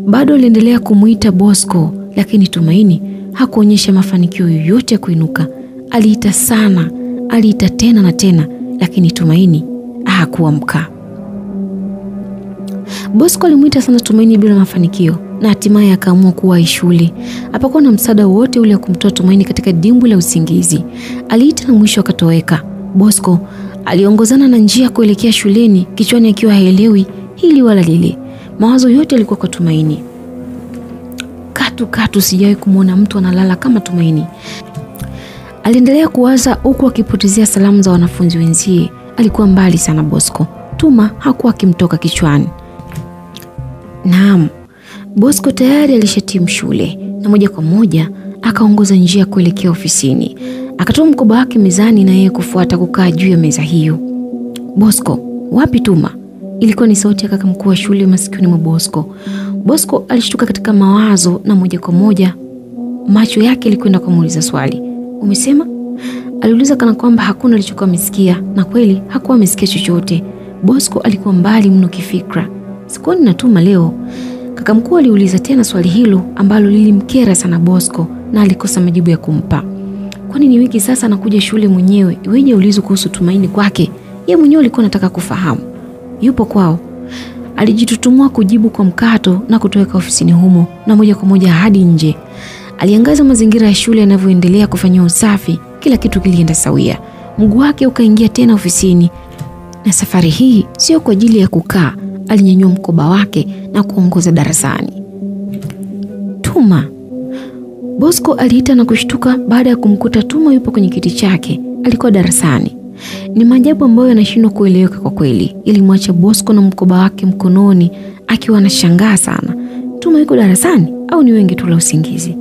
Bado aliendelea kumuita Bosco, lakini Tumaini hakuonyesha mafanikio yoyote ya kuinuka. Aliita sana, aliita tena na tena, lakini Tumaini hakuamka. Bosco alimuita sana Tumaini bila mafanikio na hatimaye akaamua kuwahi shule. Hapakuwa na msaada wote ule wa kumtoa Tumaini katika dimbwi la usingizi. Aliita na mwisho akatoweka. Bosco aliongozana na njia kuelekea shuleni, kichwani akiwa haelewi hili wala lile. Mawazo yote yalikuwa kwa Tumaini. Katu sijawahi kumuona mtu analala kama Tumaini. Aliendelea kuwaza huku akipotezea salamu za wanafunzi wenzie. Alikuwa mbali sana Bosco. Tuma hakuwa akimtoka kichwani. Naam, Bosco tayari alishatimu shule na moja kwa moja akaongoza njia kuelekea ofisini. Akatoa mkoba wake mezani na yeye kufuata kukaa juu ya meza hiyo. Bosco, wapi Tuma? Ilikuwa ni sauti ya kaka mkuu wa shule masikioni mwa Bosco. Bosco alishtuka katika mawazo na moja kwa moja macho yake yalikwenda kumuuliza swali. Umesema? Aliuliza kana kwamba hakuna alichokuwa amesikia, na kweli hakuwa amesikia chochote. Bosco alikuwa mbali mno kifikra. Sikuoni na Tuma leo. Kaka mkuu aliuliza tena swali hilo ambalo lilimkera sana Bosco na alikosa majibu ya kumpa. Kwani ni wiki sasa anakuja shule mwenyewe, iweje ulizo kuhusu Tumaini kwake? Yeye mwenyewe alikuwa anataka kufahamu. Yupo kwao. Alijitutumua kujibu kwa mkato na kutoweka ofisini humo na moja kwa moja hadi nje. Aliangaza mazingira ya shule yanavyoendelea kufanywa usafi. Kila kitu kilienda sawia. Mguu wake ukaingia tena ofisini. Na safari hii sio kwa ajili ya kukaa. Alinyanyua mkoba wake na kuongoza darasani. Tuma. Bosco aliita na kushtuka baada ya kumkuta Tuma yupo kwenye kiti chake. Alikuwa darasani. Ni maajabu ambayo yanashindwa kueleweka kwa kweli. Ilimwacha Bosco na mkoba wake mkononi akiwa anashangaa sana. Tuma yuko darasani au ni wengi tu la usingizi?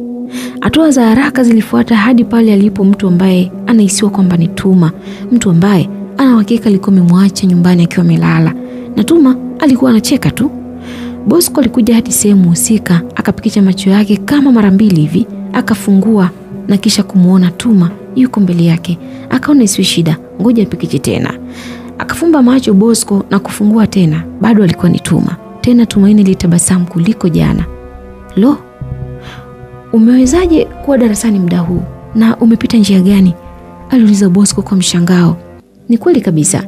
Hatua za haraka zilifuata hadi pale alipo mtu ambaye anahisiwa kwamba ni Tuma, mtu ambaye ana uhakika alikuwa amemwacha nyumbani akiwa amelala. Na Tuma alikuwa anacheka tu. Bosco alikuja hadi sehemu husika, akapikicha macho yake kama mara 2 hivi, akafungua na kisha kumuona Tuma yuko mbele yake. Akaona isiwe shida, ngoja apikiche tena. Akafumba macho Bosco na kufungua tena. Bado alikuwa ni Tuma. Tena Tumaini litabasamu kuliko jana. Lo, umewezaje kuwa darasani muda huu na umepita njia gani? Aliuliza Bosco kwa mshangao. Ni kweli kabisa.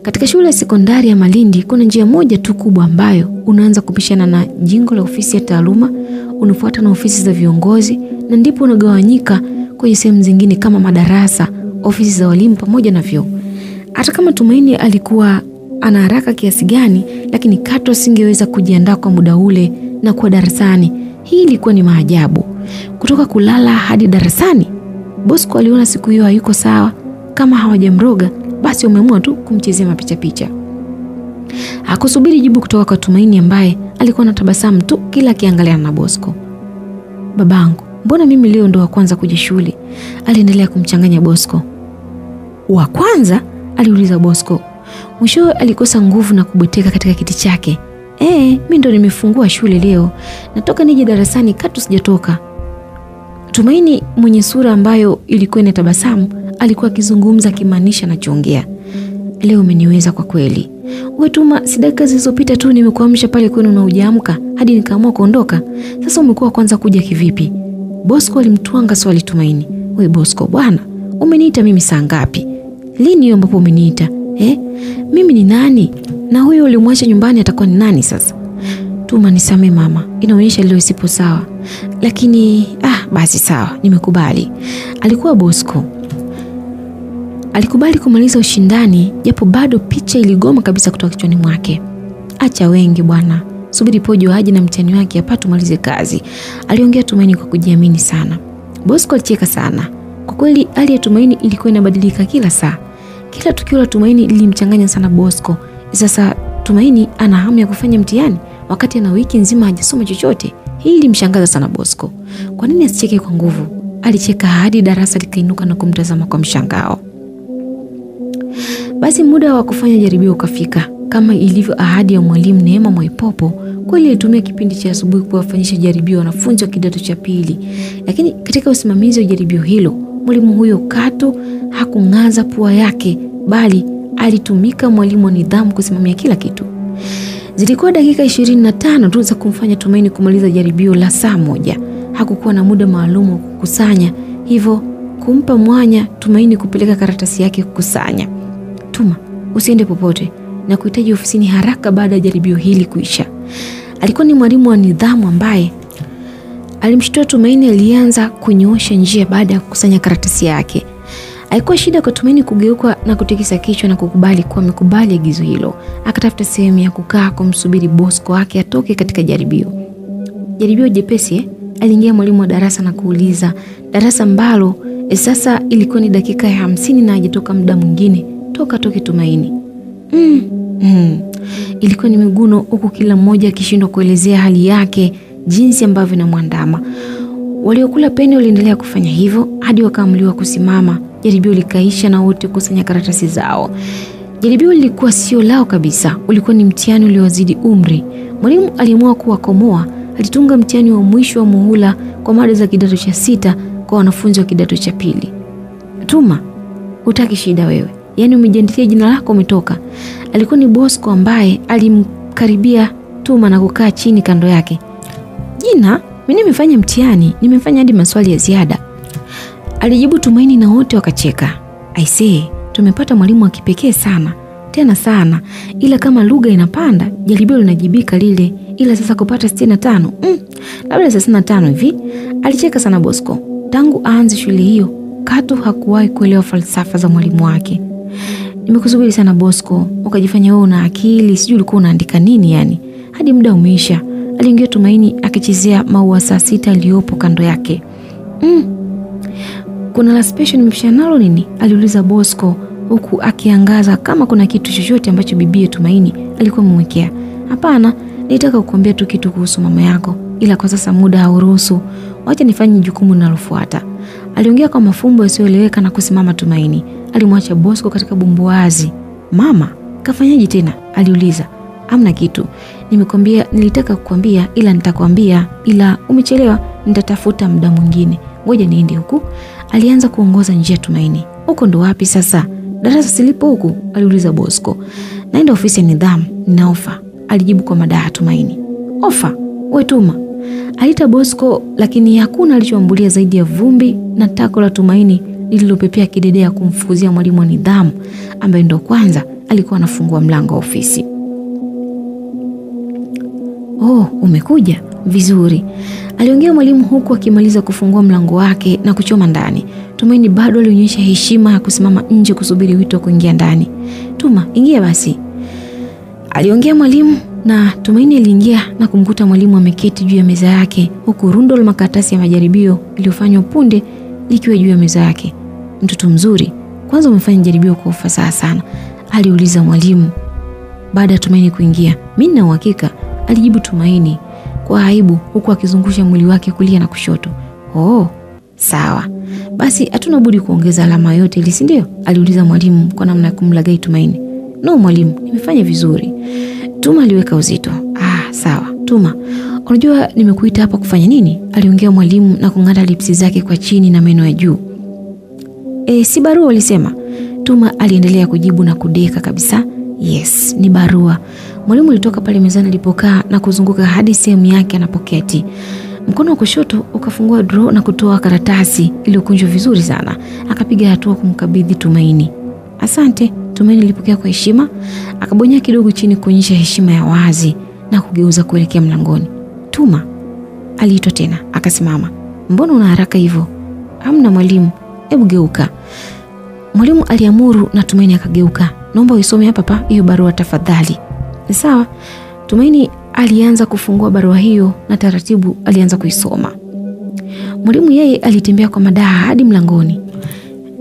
Katika shule ya sekondari ya Malindi kuna njia moja tu kubwa ambayo unaanza kupishana na jengo la ofisi ya taaluma, unafuata na ofisi za viongozi, na ndipo unagawanyika kwenye sehemu zingine kama madarasa, ofisi za walimu pamoja na vyoo. Hata kama Tumaini alikuwa ana haraka kiasi gani, lakini katu asingeweza kujiandaa kwa muda ule na kuwa darasani. Hii ilikuwa ni maajabu. Kutoka kulala hadi darasani. Bosco aliona siku hiyo hayuko sawa. Kama hawajamroga basi umeamua tu kumchezea mapicha. Hakusubiri jibu kutoka kwa Tumaini ambaye alikuwa anatabasamu tu kila akiangalia na Bosco. Babangu, mbona mimi leo ndo wa kwanza kuja shule? Aliendelea kumchanganya Bosco. Wa kwanza? Aliuliza Bosco. Mwishowe alikosa nguvu na kubweteka katika kiti chake. Mimi ndo nimefungua shule leo. Natoka nije darasani katu sijatoka. Tumaini mwenye sura ambayo ilikuwa inatabasamu alikuwa akizungumza akimaanisha anachoongea. Leo umeniweza kwa kweli. Wewe Tuma, si dakika zilizopita tu nimekuamsha pale kwenu na hujaamka hadi nikaamua kuondoka. Sasa umekuwa kwanza kuja kivipi? Bosco alimtwanga swali Tumaini. Wewe Bosco bwana, umeniita mimi saa ngapi? Lini hiyo ambapo umeniita? Mimi ni nani? Na huyo ulimwacha nyumbani atakuwa ni nani sasa? Tuma, nisamee mama, inaonyesha leo sipo sawa. Lakini basi sawa, nimekubali. Alikuwa Bosco. Alikubali kumaliza ushindani japo bado picha iligoma kabisa kutoka kichwani mwake. Acha wengi bwana. Subiri Pojo aje na mtihani wake hapa tumalize kazi. Aliongea Tumaini kwa kujiamini sana. Bosco alicheka sana. Kwa kweli hali ya Tumaini ilikuwa inabadilika kila saa. Kila tukio la Tumaini lilimchanganya sana Bosco. Sasa Tumaini ana hamu ya kufanya mtihani wakati ana wiki nzima hajasoma chochote. Hii ilimshangaza sana Bosco. Kwa nini asicheke kwa nguvu? Alicheka hadi darasa likainuka na kumtazama kwa mshangao. Basi muda wa kufanya jaribio ukafika. Kama ilivyo ahadi ya mwalimu Neema Mwaipopo, kweli alitumia kipindi cha asubuhi kuwafanyisha jaribio wanafunzi wa kidato cha pili. Lakini katika usimamizi wa jaribio hilo, mwalimu huyo Kato hakung'aza pua yake, bali alitumika mwalimu wa nidhamu kusimamia kila kitu. Zilikuwa dakika 25 tu za kumfanya Tumaini kumaliza jaribio la saa moja. Hakukuwa na muda maalum wa kukusanya, hivyo kumpa mwanya Tumaini kupeleka karatasi yake kukusanya. Tuma, usiende popote na kuhitaji ofisini haraka baada ya jaribio hili kuisha. Alikuwa ni mwalimu wa nidhamu ambaye alimshtua Tumaini. Alianza kunyoosha njia baada ya kukusanya karatasi yake. Haikuwa shida kwa Tumaini kugeuka na kutikisa kichwa na kukubali kuwa amekubali agizo hilo. Akatafuta sehemu ya kukaa kumsubiri Bosco wake atoke katika jaribio. Jaribio jepesi Aliingia mwalimu wa darasa na kuuliza. Darasa ambalo sasa ilikuwa ni dakika ya 50 na hajatoka muda mwingine toka toke Tumaini. Ilikuwa ni miguno huku kila mmoja akishindwa kuelezea hali yake jinsi ambavyo inamwandama. Waliokula peni waliendelea kufanya hivyo hadi wakaamliwa kusimama. Jaribio likaisha na wote kusanya karatasi zao. Jaribio lilikuwa sio lao kabisa, ulikuwa ni mtihani uliozidi umri. Mwalimu aliamua kuwakomoa. Alitunga mtihani wa mwisho wa muhula kwa mada za kidato cha 6 kwa wanafunzi wa kidato cha pili. Tuma, hutaki shida wewe. Yaani umejiandikia jina lako umetoka. Alikuwa ni Bosco ambaye alimkaribia Tuma na kukaa chini kando yake. Jina? Mimi nimefanya mtihani, nimefanya hadi maswali ya ziada. Alijibu Tumaini na wote wakacheka. I say, tumepata mwalimu wa kipekee sana. Tena sana. Ila kama lugha inapanda, jaribio linajibika lile. Ila sasa kupata 65. Labda 65 hivi. Alicheka sana Bosco. Tangu aanze shule hiyo, Kato hakuwahi kuelewa falsafa za mwalimu wake. Nimekusubiri sana Bosco, ukajifanya wewe una akili, sijui ulikuwa unaandika nini yani. Hadi muda umeisha. Aliingia Tumaini akichezea maua saa 6 aliyopo kando yake. Kuna la special nimeshanalo nini? Aliuliza Bosco huku akiangaza kama kuna kitu chochote ambacho bibie Tumaini alikuwa amemwekea. Hapana, nitaka kukuambia tu kitu kuhusu mama yako, ila kwa sasa muda hauruhusu. Wacha nifanye jukumu linalofuata. Aliongea kwa mafumbo yasiyoeleweka na kusimama Tumaini. Alimwacha Bosco katika bumbuazi. Mama, kafanyaje tena? Aliuliza. Hamna kitu. Nimekwambia, nilitaka kukwambia ila nitakwambia, ila umechelewa, nitatafuta muda mwingine. Ngoja niende huku. Alianza kuongoza njia Tumaini. Huko ndo wapi sasa? Darasa silipo huku? Aliuliza Bosco. Naenda ofisi ya nidhamu, nina ofa. Alijibu kwa madaha Tumaini. Ofa? Wewe Tuma. Alita Bosco, lakini hakuna alichoambulia zaidi ya vumbi na tako la Tumaini lililopepea kidedea kumfukuzia mwalimu wa nidhamu ambaye ndo kwanza alikuwa anafungua mlango wa ofisi. Umekuja? Vizuri. Aliongea mwalimu huku akimaliza kufungua mlango wake na kuchoma ndani. Tumaini bado alionyesha heshima ya kusimama nje kusubiri wito kuingia ndani. Tuma, ingia basi. Aliongea mwalimu na Tumaini aliingia na kumkuta mwalimu ameketi juu ya meza yake huku rundo la makaratasi ya majaribio iliyofanywa punde likiwa juu ya meza yake. Mtoto mzuri, kwanza umefanya jaribio kwa ufasaha sana, aliuliza mwalimu baada ya Tumaini kuingia. Mimi na uhakika, alijibu Tumaini kwa aibu huku akizungusha mwili wake kulia na kushoto. Sawa. Basi hatuna budi kuongeza alama yote ili si ndio? Aliuliza mwalimu kwa namna ya kumlagai Tumaini. No mwalimu, nimefanya vizuri. Tuma aliweka uzito. Sawa. Tuma, unajua nimekuita hapa kufanya nini? Aliongea mwalimu na kung'ata lipsi zake kwa chini na meno ya juu. Si barua ulisema? Tuma aliendelea kujibu na kudeka kabisa. Yes, ni barua. Mwalimu alitoka pale mezani alipokaa na kuzunguka hadi sehemu yake anapoketi. Mkono wa kushoto ukafungua draw na kutoa karatasi iliyokunjwa vizuri sana. Akapiga hatua kumkabidhi Tumaini. Asante. Tumaini alipokea kwa heshima, akabonya kidogo chini kuonyesha heshima ya wazi na kugeuza kuelekea mlangoni. Tuma aliitwa tena, akasimama. Mbona una haraka hivyo? Hamna mwalimu, hebu geuka. Mwalimu aliamuru na Tumaini akageuka. Naomba uisome hapa hiyo barua tafadhali. Sawa. Tumaini alianza kufungua barua hiyo na taratibu alianza kuisoma. Mwalimu yeye alitembea kwa madaha hadi mlangoni.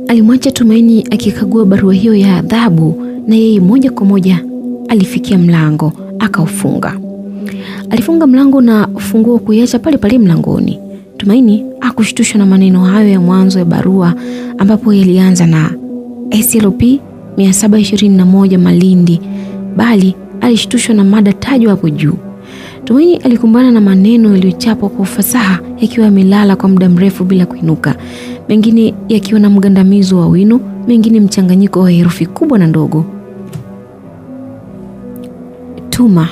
Alimwacha Tumaini akikagua barua hiyo ya adhabu na yeye moja kwa moja alifikia mlango akaufunga. Alifunga mlango na funguo kuiacha pale pale mlangoni. Tumaini hakushtushwa na maneno hayo ya mwanzo ya barua ambapo yalianza na SLP 721 Malindi, bali alishtushwa na mada tajwa hapo juu. Tumaini alikumbana na maneno yaliyochapwa kwa ufasaha yakiwa yamelala kwa muda mrefu bila kuinuka, mengine yakiwa na mgandamizo wa wino, mengine mchanganyiko wa herufi kubwa na ndogo. Tuma,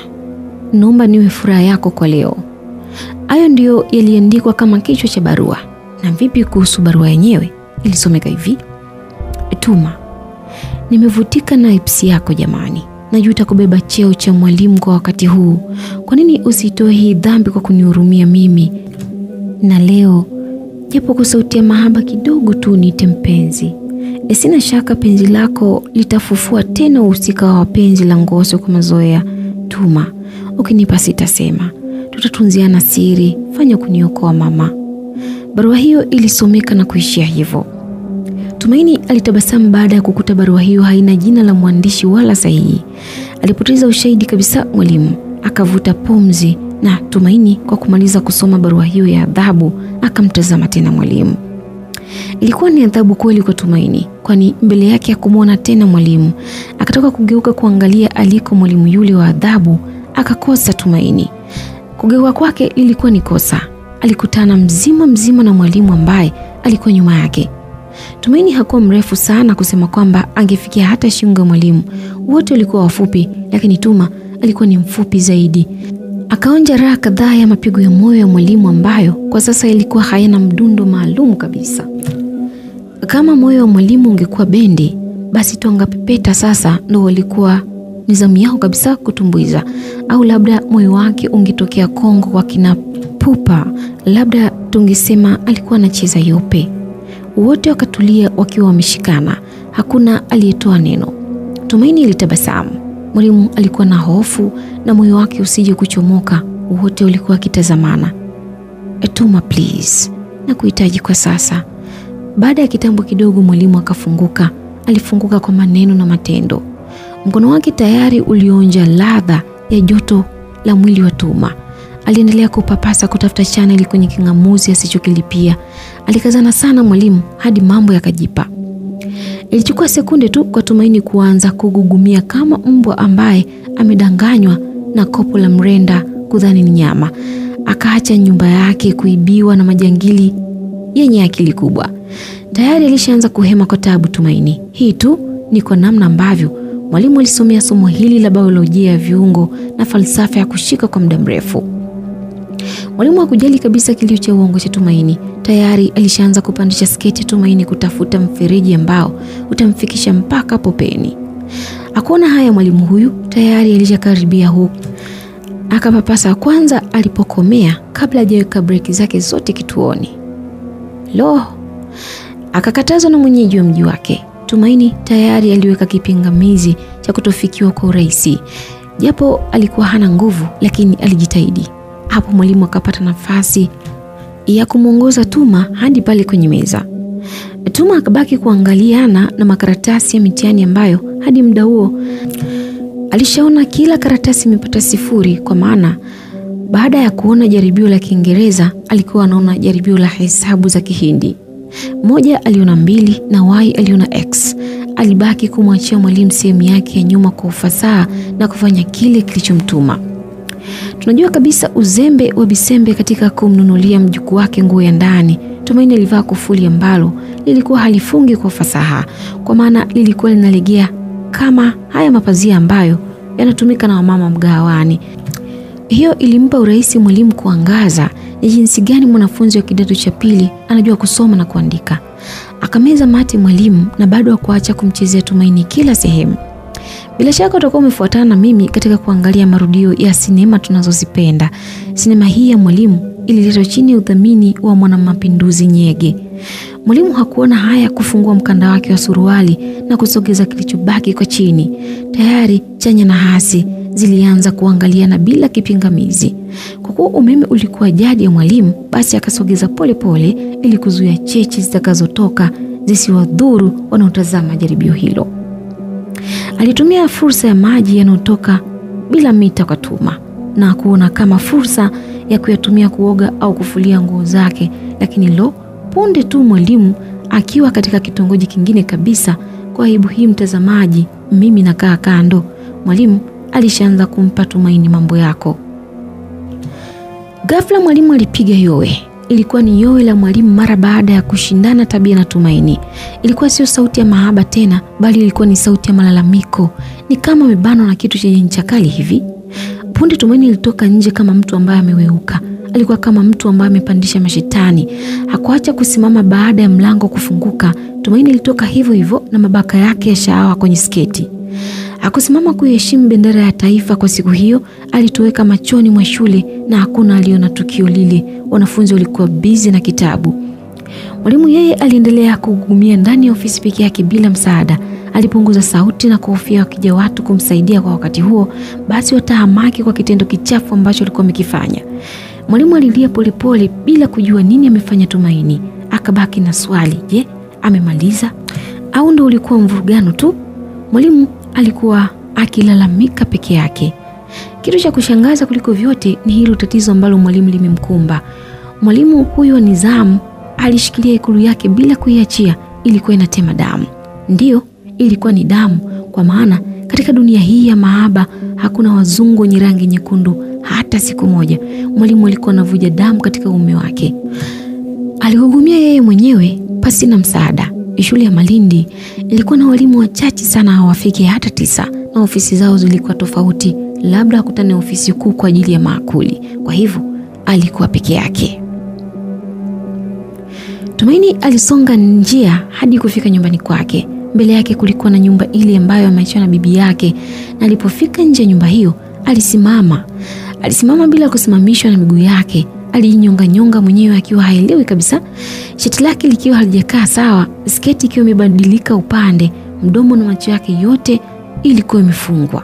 naomba niwe furaha yako kwa leo. Hayo ndio yaliandikwa kama kichwa cha barua. Na vipi kuhusu barua yenyewe? Ilisomeka hivi: Tuma, nimevutika na ipsi yako jamani. Najuta kubeba cheo cha mwalimu kwa wakati huu. Kwa nini usitoe hii dhambi kwa kunihurumia mimi? Na leo japo kwa sauti ya mahaba kidogo tu niite mpenzi. Sina shaka penzi lako litafufua tena uhusika wa penzi la Ngoso kwa mazoea. Tuma, ukinipa sitasema. Tutatunziana siri, fanya kuniokoa mama. Barua hiyo ilisomeka na kuishia hivyo. Tumaini alitabasamu baada ya kukuta barua hiyo haina jina la mwandishi wala sahihi. Alipoteza ushahidi kabisa mwalimu. Akavuta pumzi na Tumaini kwa kumaliza kusoma barua hiyo ya adhabu akamtazama tena mwalimu. Ilikuwa ni adhabu kweli kwa Tumaini, kwani mbele yake hakumwona tena mwalimu. Akatoka kugeuka kuangalia aliko mwalimu yule wa adhabu, akakosa Tumaini. Kugeuka kwake ilikuwa ni kosa. Alikutana mzima na mwalimu ambaye alikuwa nyuma yake. Tumaini hakuwa mrefu sana kusema kwamba angefikia hata shingo mwalimu. Wote walikuwa wafupi, lakini Tuma alikuwa ni mfupi zaidi. Akaonja raha kadhaa ya mapigo ya moyo ya mwalimu ambayo kwa sasa ilikuwa hayana mdundo maalum kabisa. Kama moyo wa mwalimu ungekuwa bendi, basi tuangapepeta sasa ndo walikuwa nizamu yao kabisa kutumbuiza. Au labda moyo wake ungetokea Kongo kwa kina Pupa, labda tungesema alikuwa anacheza yope. Wote wakatulia wakiwa wameshikana. Hakuna aliyetoa neno. Tumaini ilitabasamu. Mwalimu alikuwa na hofu na moyo wake usije kuchomoka. Wote walikuwa kitazamana. Tuma please, nakuhitaji kwa sasa. Baada ya kitambo kidogo mwalimu akafunguka. Alifunguka kwa maneno na matendo. Mkono wake tayari ulionja ladha ya joto la mwili wa Tuma. Aliendelea kupapasa kutafuta channel kwenye kingamuzi asichokilipia. Alikazana sana mwalimu hadi mambo yakajipa. Ilichukua sekunde tu kwa Tumaini kuanza kugugumia kama mbwa ambaye amedanganywa na kopo la mrenda kudhani ni nyama. Akaacha nyumba yake kuibiwa na majangili yenye akili kubwa. Tayari alishaanza kuhema kwa taabu Tumaini. Hii tu ni kwa namna ambavyo mwalimu alisomea somo hili la biolojia ya viungo na falsafa ya kushika kwa muda mrefu. Mwalimu hakujali kabisa kilio cha uongo cha Tumaini. Tayari alishaanza kupandisha sketi Tumaini kutafuta mfereji ambao utamfikisha mpaka popeni. Akuona haya mwalimu huyu tayari alishakaribia huko. Akapapasa kwanza alipokomea kabla hajaweka breki zake zote kituoni. Lo! Akakatazwa na mwenyeji wa mji wake. Tumaini tayari aliweka kipingamizi cha kutofikiwa kwa urahisi. Japo alikuwa hana nguvu lakini alijitahidi. Hapo mwalimu akapata nafasi ya kumuongoza Tuma hadi pale kwenye meza. Tuma akabaki kuangaliana na makaratasi ya mitihani ambayo hadi muda huo alishaona kila karatasi imepata 0, kwa maana baada ya kuona jaribio la Kiingereza alikuwa anaona jaribio la hesabu za Kihindi. Moja aliona 2 na Y aliona X. Alibaki kumwachia mwalimu sehemu yake ya nyuma kwa ufasaha na kufanya kile kilichomtuma. Tunajua kabisa uzembe wa Bisembe katika kumnunulia mjukuu wake nguo ya ndani. Tumaini alivaa kufuli ambalo lilikuwa halifungi kwa fasaha, kwa maana lilikuwa linalegea kama haya mapazia ambayo yanatumika na wamama mgawani. Hiyo ilimpa urahisi mwalimu kuangaza ni jinsi gani mwanafunzi wa kidato cha pili anajua kusoma na kuandika. Akameza mate mwalimu na bado hakuacha kumchezea Tumaini kila sehemu. Bila shaka utakuwa umefuatana na mimi katika kuangalia marudio ya sinema tunazozipenda. Sinema hii ya mwalimu ililetwa chini ya udhamini wa Mwanamapinduzi Nyege. Mwalimu hakuona haya kufungua mkanda wake wa suruali na kusogeza kilichobaki kwa chini. Tayari chanya na hasi zilianza kuangaliana bila kipingamizi. Kwa kuwa umeme ulikuwa jadi ya mwalimu, basi akasogeza pole pole ili kuzuia cheche zitakazotoka zisiwadhuru wanaotazama jaribio hilo. Alitumia fursa ya maji yanayotoka bila mita kwa Tuma na kuona kama fursa ya kuyatumia kuoga au kufulia nguo zake, lakini punde tu mwalimu akiwa katika kitongoji kingine kabisa. Kwa aibu hii mtazamaji, mimi nakaa kando, mwalimu alishaanza kumpa Tumaini mambo yako. Ghafla mwalimu alipiga yowe. Ilikuwa ni yowe la mwalimu mara baada ya kushindana tabia na Tumaini. Ilikuwa sio sauti ya mahaba tena, bali ilikuwa ni sauti ya malalamiko. Ni kama amebanwa na kitu chenye ncha kali hivi. Punde Tumaini alitoka nje kama mtu ambaye ameweuka. Alikuwa kama mtu ambaye amepandisha mashetani. Hakuacha kusimama baada ya mlango kufunguka. Tumaini alitoka hivyo hivyo na mabaka yake ya shaawa kwenye sketi. Hakusimama kuheshimu bendera ya taifa kwa siku hiyo. Alitoweka machoni mwa shule na hakuna aliona tukio lile. Wanafunzi walikuwa busy na kitabu. Mwalimu yeye aliendelea kugumia ndani ya ofisi peke yake bila msaada. Alipunguza sauti na kuhofia wakija watu kumsaidia kwa wakati huo, basi watahamaki kwa kitendo kichafu ambacho alikuwa amekifanya. Mwalimu alilia polepole bila kujua nini amefanya Tumaini. Akabaki na swali, je, amemaliza au ndo ulikuwa mvurugano tu? Mwalimu alikuwa akilalamika peke yake. Kitu cha kushangaza kuliko vyote ni hilo tatizo ambalo mwalimu limemkumba. Mwalimu huyo wa nizamu alishikilia ikulu yake bila kuiachia. Ilikuwa inatema damu. Ndiyo, ilikuwa ni damu, kwa maana katika dunia hii ya mahaba hakuna wazungu wenye rangi nyekundu hata siku moja. Mwalimu alikuwa anavuja damu katika uume wake. Alihugumia yeye mwenyewe pasi na msaada. Shule ya Malindi ilikuwa na walimu wachache sana, hawafiki hata 9, na ofisi zao zilikuwa tofauti, labda akutane ofisi kuu kwa ajili ya maakuli. Kwa hivyo alikuwa peke yake. Tumaini alisonga njia hadi kufika nyumbani kwake. Mbele yake kulikuwa na nyumba ile ambayo ameachiwa na bibi yake, na alipofika nje nyumba hiyo alisimama. Alisimama bila kusimamishwa na miguu yake. Alinyonga mwenyewe akiwa haelewi kabisa. Shati lake likiwa halijakaa sawa, sketi ikiwa imebadilika upande, mdomo na macho yake yote ilikuwa imefungwa.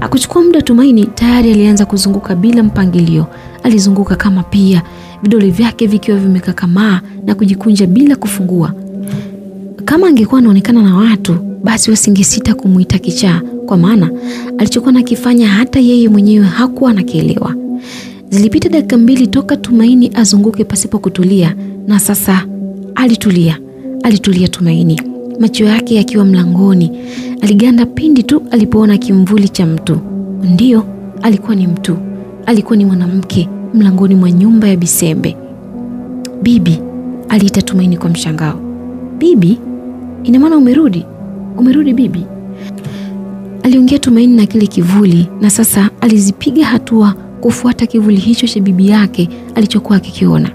Akuchukua muda Tumaini tayari alianza kuzunguka bila mpangilio. Alizunguka kama pia, vidole vyake vikiwa vimekakamaa na kujikunja bila kufungua. Kama angekuwa anaonekana na watu, basi wasingesita kumuita kichaa, kwa maana alichokuwa nakifanya hata yeye mwenyewe hakuwa anakielewa. Zilipita dakika 2 toka Tumaini azunguke pasipo kutulia, na sasa alitulia Tumaini. Macho yake yakiwa mlangoni. Aliganda pindi tu alipoona kimvuli cha mtu. Ndiyo, alikuwa ni mtu. Alikuwa ni mwanamke mlangoni mwa nyumba ya Bisembe. Bibi, aliita Tumaini kwa mshangao. Bibi? Ina maana umerudi? Umerudi bibi? Aliongea Tumaini na kile kivuli, na sasa alizipiga hatua kufuata kivuli hicho cha bibi yake alichokuwa akikiona.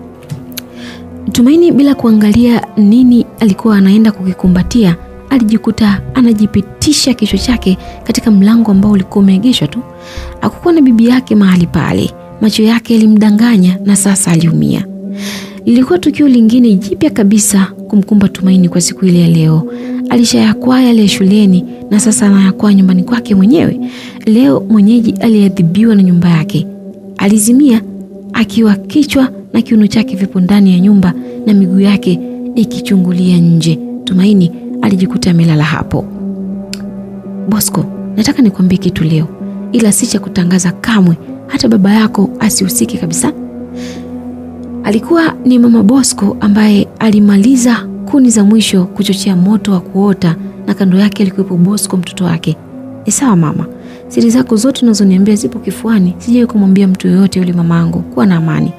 Tumaini bila kuangalia nini alikuwa anaenda kukikumbatia, alijikuta anajipitisha kichwa chake katika mlango ambao ulikuwa umeegeshwa tu. Hakukuwa na bibi yake mahali pale. Macho yake yalimdanganya na sasa aliumia. Lilikuwa tukio lingine jipya kabisa kumkumba Tumaini kwa siku ile ya leo. Alishayakwaa yale shuleni na sasa anayakwaa nyumbani kwake mwenyewe. Leo mwenyeji aliadhibiwa na nyumba yake. Alizimia akiwa kichwa na kiuno chake vipo ndani ya nyumba na miguu yake ikichungulia nje. Tumaini alijikuta amelala hapo. Bosco, nataka nikwambie kitu leo, ila si cha kutangaza kamwe, hata baba yako asihusike kabisa. Alikuwa ni mama Bosco ambaye alimaliza kuni za mwisho kuchochea moto wa kuota, na kando yake alikuwepo Bosco mtoto wake. Sawa mama, Siri zako zote unazoniambia zipo kifuani. Sijawahi kumwambia mtu yoyote yule mamangu. Kuwa na amani.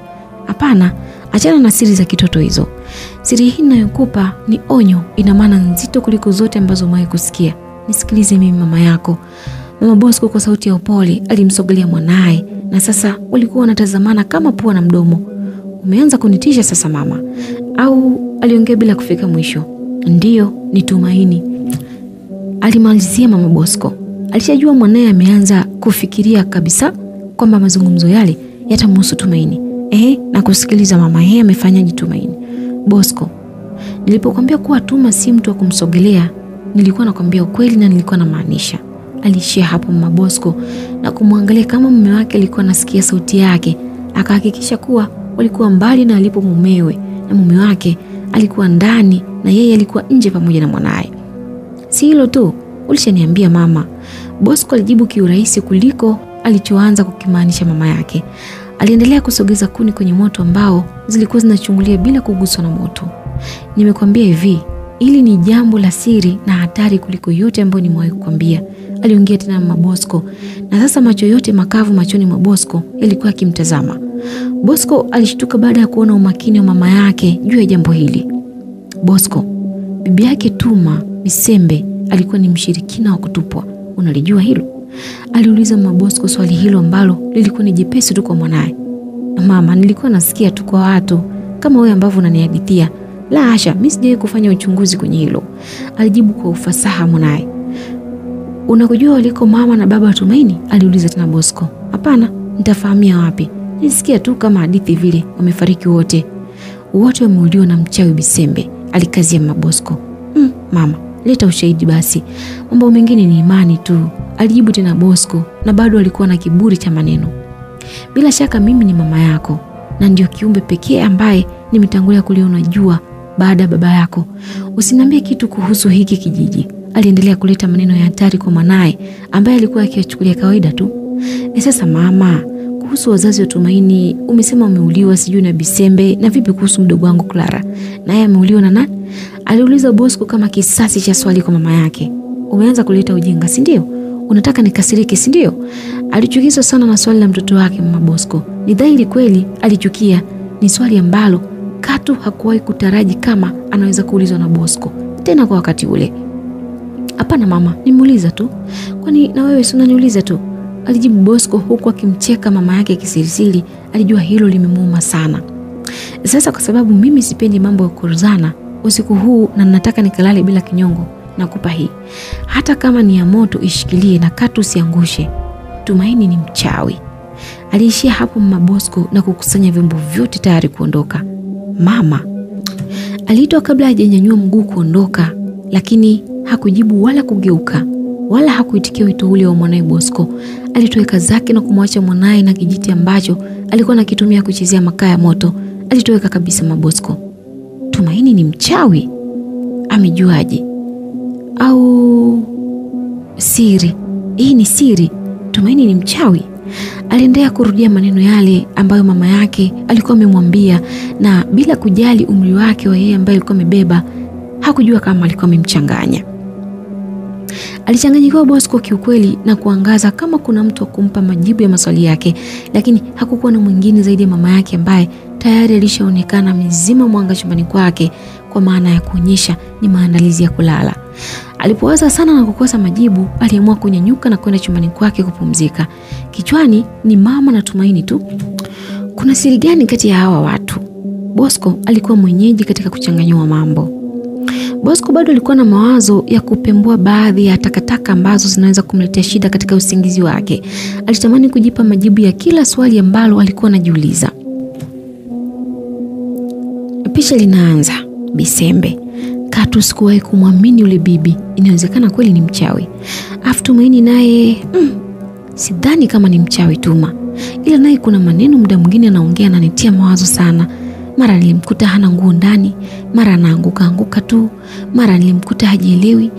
Hapana, achana na siri za kitoto hizo. Siri hii ninayokupa ni onyo, ina maana nzito kuliko zote ambazo umewahi kusikia. Nisikilize mimi mama yako. Mama Bosco kwa sauti ya upole alimsogelea mwanae na sasa walikuwa wanatazamana kama pua na mdomo. Umeanza kunitisha sasa mama, au aliongea bila kufika mwisho. Ndiyo, ni Tumaini, alimalizia Mama Bosco. Alishajua mwanae ameanza kufikiria kabisa kwamba mazungumzo yale yatamhusu Tumaini. Na kusikiliza mama, amefanyaje Tumaini? Bosco, nilipokuambia kuwa Tuma si mtu wa kumsogelea, nilikuwa nakwambia ukweli na nilikuwa namaanisha. Alishia hapo Mama Bosco na kumwangalia kama mume wake alikuwa anasikia sauti yake. Akahakikisha kuwa walikuwa mbali na alipo mumewe, na mume wake alikuwa ndani na yeye alikuwa nje pamoja na mwanae. Si hilo tu, ulishaniambia mama. Bosco alijibu kiurahisi kuliko alichoanza kukimaanisha mama yake. Aliendelea kusogeza kuni kwenye moto ambao zilikuwa zinachungulia bila kuguswa na moto. Nimekwambia hivi, ili ni jambo la siri na hatari kuliko yote ambayo nimewahi kukwambia. Aliongea tena Mama Bosco, na sasa macho yote makavu machoni mwa Bosco yalikuwa yakimtazama. Bosco alishtuka baada ya kuona umakini wa mama yake juu ya jambo hili. Bosco, bibi yake Tuma Bisembe alikuwa ni mshirikina wa kutupwa. Unalijua hilo? Aliuliza Mama Bosco swali hilo ambalo lilikuwa ni jepesi tu kwa mwanae. Mama, nilikuwa nasikia tu kwa watu kama wewe ambavyo unanihadithia. La hasha, mimi sijawahi kufanya uchunguzi kwenye hilo, alijibu kwa ufasaha mwanae. Unakujua waliko mama na baba wa Tumaini? Aliuliza tena Bosco. Hapana, nitafahamia wapi? Nisikia tu kama hadithi vile, wamefariki wote. Wote wameuliwa na mchawi Bisembe, alikazia Mama Bosco. Mama, leta ushahidi basi. Mambo mengine ni imani tu, alijibu tena Bosco, na bado alikuwa na kiburi cha maneno. Bila shaka mimi ni mama yako na ndio kiumbe pekee ambaye nimetangulia kuliona jua baada ya baba yako. Usiniambie kitu kuhusu hiki kijiji. Aliendelea kuleta maneno ya hatari kwa mwanae ambaye alikuwa akichukulia kawaida tu. Sasa mama, kuhusu wazazi wa Tumaini umesema wameuliwa sijui na Bisembe, na vipi kuhusu mdogo wangu Clara? Naye ameuliwa na nani? Aliuliza Bosco kama kisasi cha swali kwa mama yake. Umeanza kuleta ujinga, si ndio? Unataka nikasirike, si ndio? Alichukizwa sana na swali la mtoto wake Mama Bosco. Ni dhahiri kweli alichukia. Ni swali ambalo katu hakuwahi kutaraji kama anaweza kuulizwa na Bosco, tena kwa wakati ule. Hapana mama, nimuuliza tu. Kwani na wewe si unaniuliza tu? Alijibu Bosco huku akimcheka mama yake kisirisiri. Alijua hilo limemuuma sana. Sasa kwa sababu mimi sipendi mambo ya kuruzana usiku huu na nataka nikalale bila kinyongo, nakupa hii. Hata kama ni ya moto ishikilie na katu usiangushe. Tumaini ni mchawi. Aliishia hapo Mama Bosco na kukusanya vyombo vyote tayari kuondoka. Mama aliitwa kabla hajanyanyua mguu kuondoka, lakini hakujibu wala kugeuka wala hakuitikia wito ule wa mwanae Bosco. Alitoweka zake na kumwacha mwanae na kijiti ambacho alikuwa anakitumia kuchezea makaa ya moto. Alitoweka kabisa Mama Bosco. Tumaini ni mchawi? Amejuaje? Au siri? Hii ni siri. Tumaini ni mchawi. Aliendelea kurudia maneno yale ambayo mama yake alikuwa amemwambia, na bila kujali umri wake wa yeye ambaye alikuwa amebeba, hakujua kama alikuwa amemchanganya. Alichanganyikiwa Bosco kiukweli na kuangaza kama kuna mtu wa kumpa majibu ya maswali yake, lakini hakukuwa na mwingine zaidi ya mama yake ambaye tayari alishaonekana mzima mwanga chumbani kwake, kwa maana ya kuonyesha ni maandalizi ya kulala. Alipowaza sana na kukosa majibu, aliamua kunyanyuka na kwenda chumbani kwake kupumzika. Kichwani ni mama na Tumaini tu. Kuna siri gani kati ya hawa watu? Bosco alikuwa mwenyeji katika kuchanganywa mambo. Bosco bado alikuwa na mawazo ya kupembua baadhi ya takataka ambazo zinaweza kumletea shida katika usingizi wake. Alitamani kujipa majibu ya kila swali ambalo alikuwa anajiuliza. Pisha linaanza. Bisembe. Katu sikuwahi kumwamini yule bibi. Inawezekana kweli ni mchawi. Tumaini naye sidhani kama ni mchawi Tuma. Ila naye kuna maneno muda mwingine anaongea na nitia mawazo sana. Mara nilimkuta hana nguo ndani, mara anaanguka tu, mara nilimkuta hajielewi.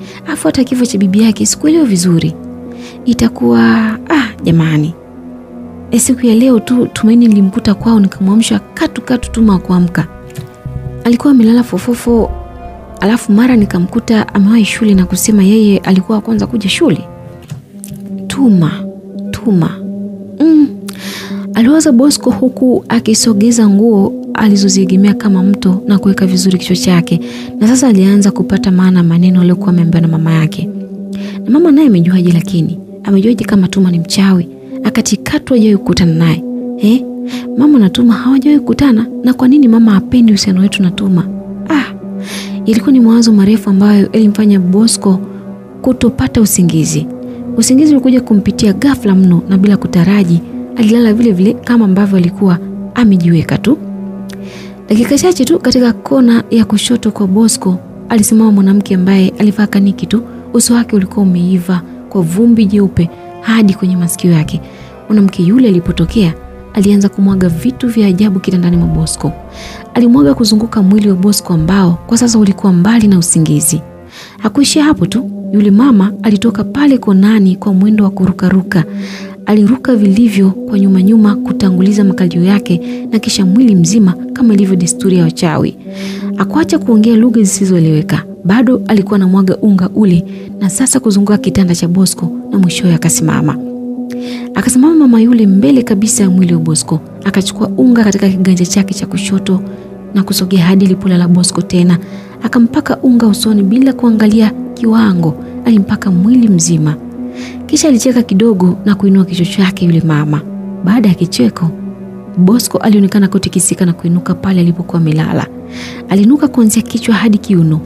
Hata kifo cha bibi yake sikuelewa vizuri. Itakuwa jamani. Siku ya leo tu Tumaini nilimkuta kwao, nikamwamsha katu Tuma kuamka. Alikuwa amelala fofofo, alafu mara nikamkuta amewahi shule na kusema yeye alikuwa kwanza kuja shule. Tuma Tuma. Aliwaza Bosco huku akisogeza nguo alizoziegemea kama mto na kuweka vizuri kichwa chake. Na sasa alianza kupata maana maneno aliyokuwa ameambiwa na mama yake. Na mama naye amejuaje, lakini amejuaje kama Tuma ni mchawi? Akati katu hajawahi kukutana naye. Mama na Tuma hawajawahi kukutana, na kwa nini mama hapendi uhusiano wetu na Tuma? Ilikuwa ni mawazo marefu ambayo ilimfanya Bosco kutopata usingizi. Usingizi ulikuja kumpitia ghafla mno, na bila kutaraji alilala vile vile kama ambavyo alikuwa amejiweka tu. Dakika chache tu katika kona ya kushoto kwa Bosco alisimama mwanamke ambaye alivaa kaniki tu. Uso wake ulikuwa umeiva kwa vumbi jeupe hadi kwenye masikio yake. Mwanamke yule alipotokea alianza kumwaga vitu vya ajabu kitandani mwa Bosco. Alimwaga kuzunguka mwili wa Bosco ambao kwa sasa ulikuwa mbali na usingizi. Hakuishia hapo tu, yule mama alitoka pale konani kwa mwendo wa kurukaruka. Aliruka vilivyo kwa nyuma kutanguliza makalio yake na kisha mwili mzima kama ilivyo desturi ya wachawi. Hakuacha kuongea lugha zisizoeleweka. Bado alikuwa anamwaga unga ule na sasa kuzunguka kitanda cha Bosco, na mwishowe akasimama. Akasimama mama yule mbele kabisa ya mwili wa Bosco. Akachukua unga katika kiganja chake cha kushoto na kusogea hadi lipolala Bosco tena. Akampaka unga usoni bila kuangalia kiwango, alimpaka mwili mzima. Kisha alicheka kidogo na kuinua kichwa chake yule mama. Baada ya kicheko, Bosco alionekana kutikisika na kuinuka pale alipokuwa amelala. Alinuka kuanzia kichwa hadi kiuno.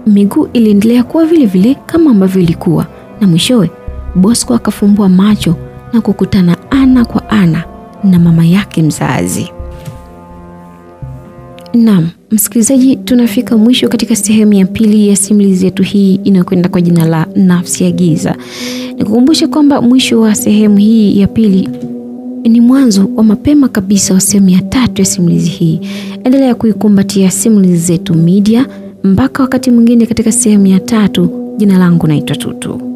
Miguu iliendelea kuwa vile vile kama ambavyo ilikuwa, na mwishowe Bosco akafumbua macho na kukutana ana kwa ana na mama yake mzazi. Naam, msikilizaji, tunafika mwisho katika sehemu ya pili ya simulizi yetu hii inayokwenda kwa jina la Nafsi ya Giza. Nikukumbushe kwamba mwisho wa sehemu hii ya pili ni mwanzo wa mapema kabisa wa sehemu ya 3 ya simulizi hii. Endelea kuikumbatia Simulizi Zetu Media mpaka wakati mwingine katika sehemu ya 3. Jina langu naitwa Tutu.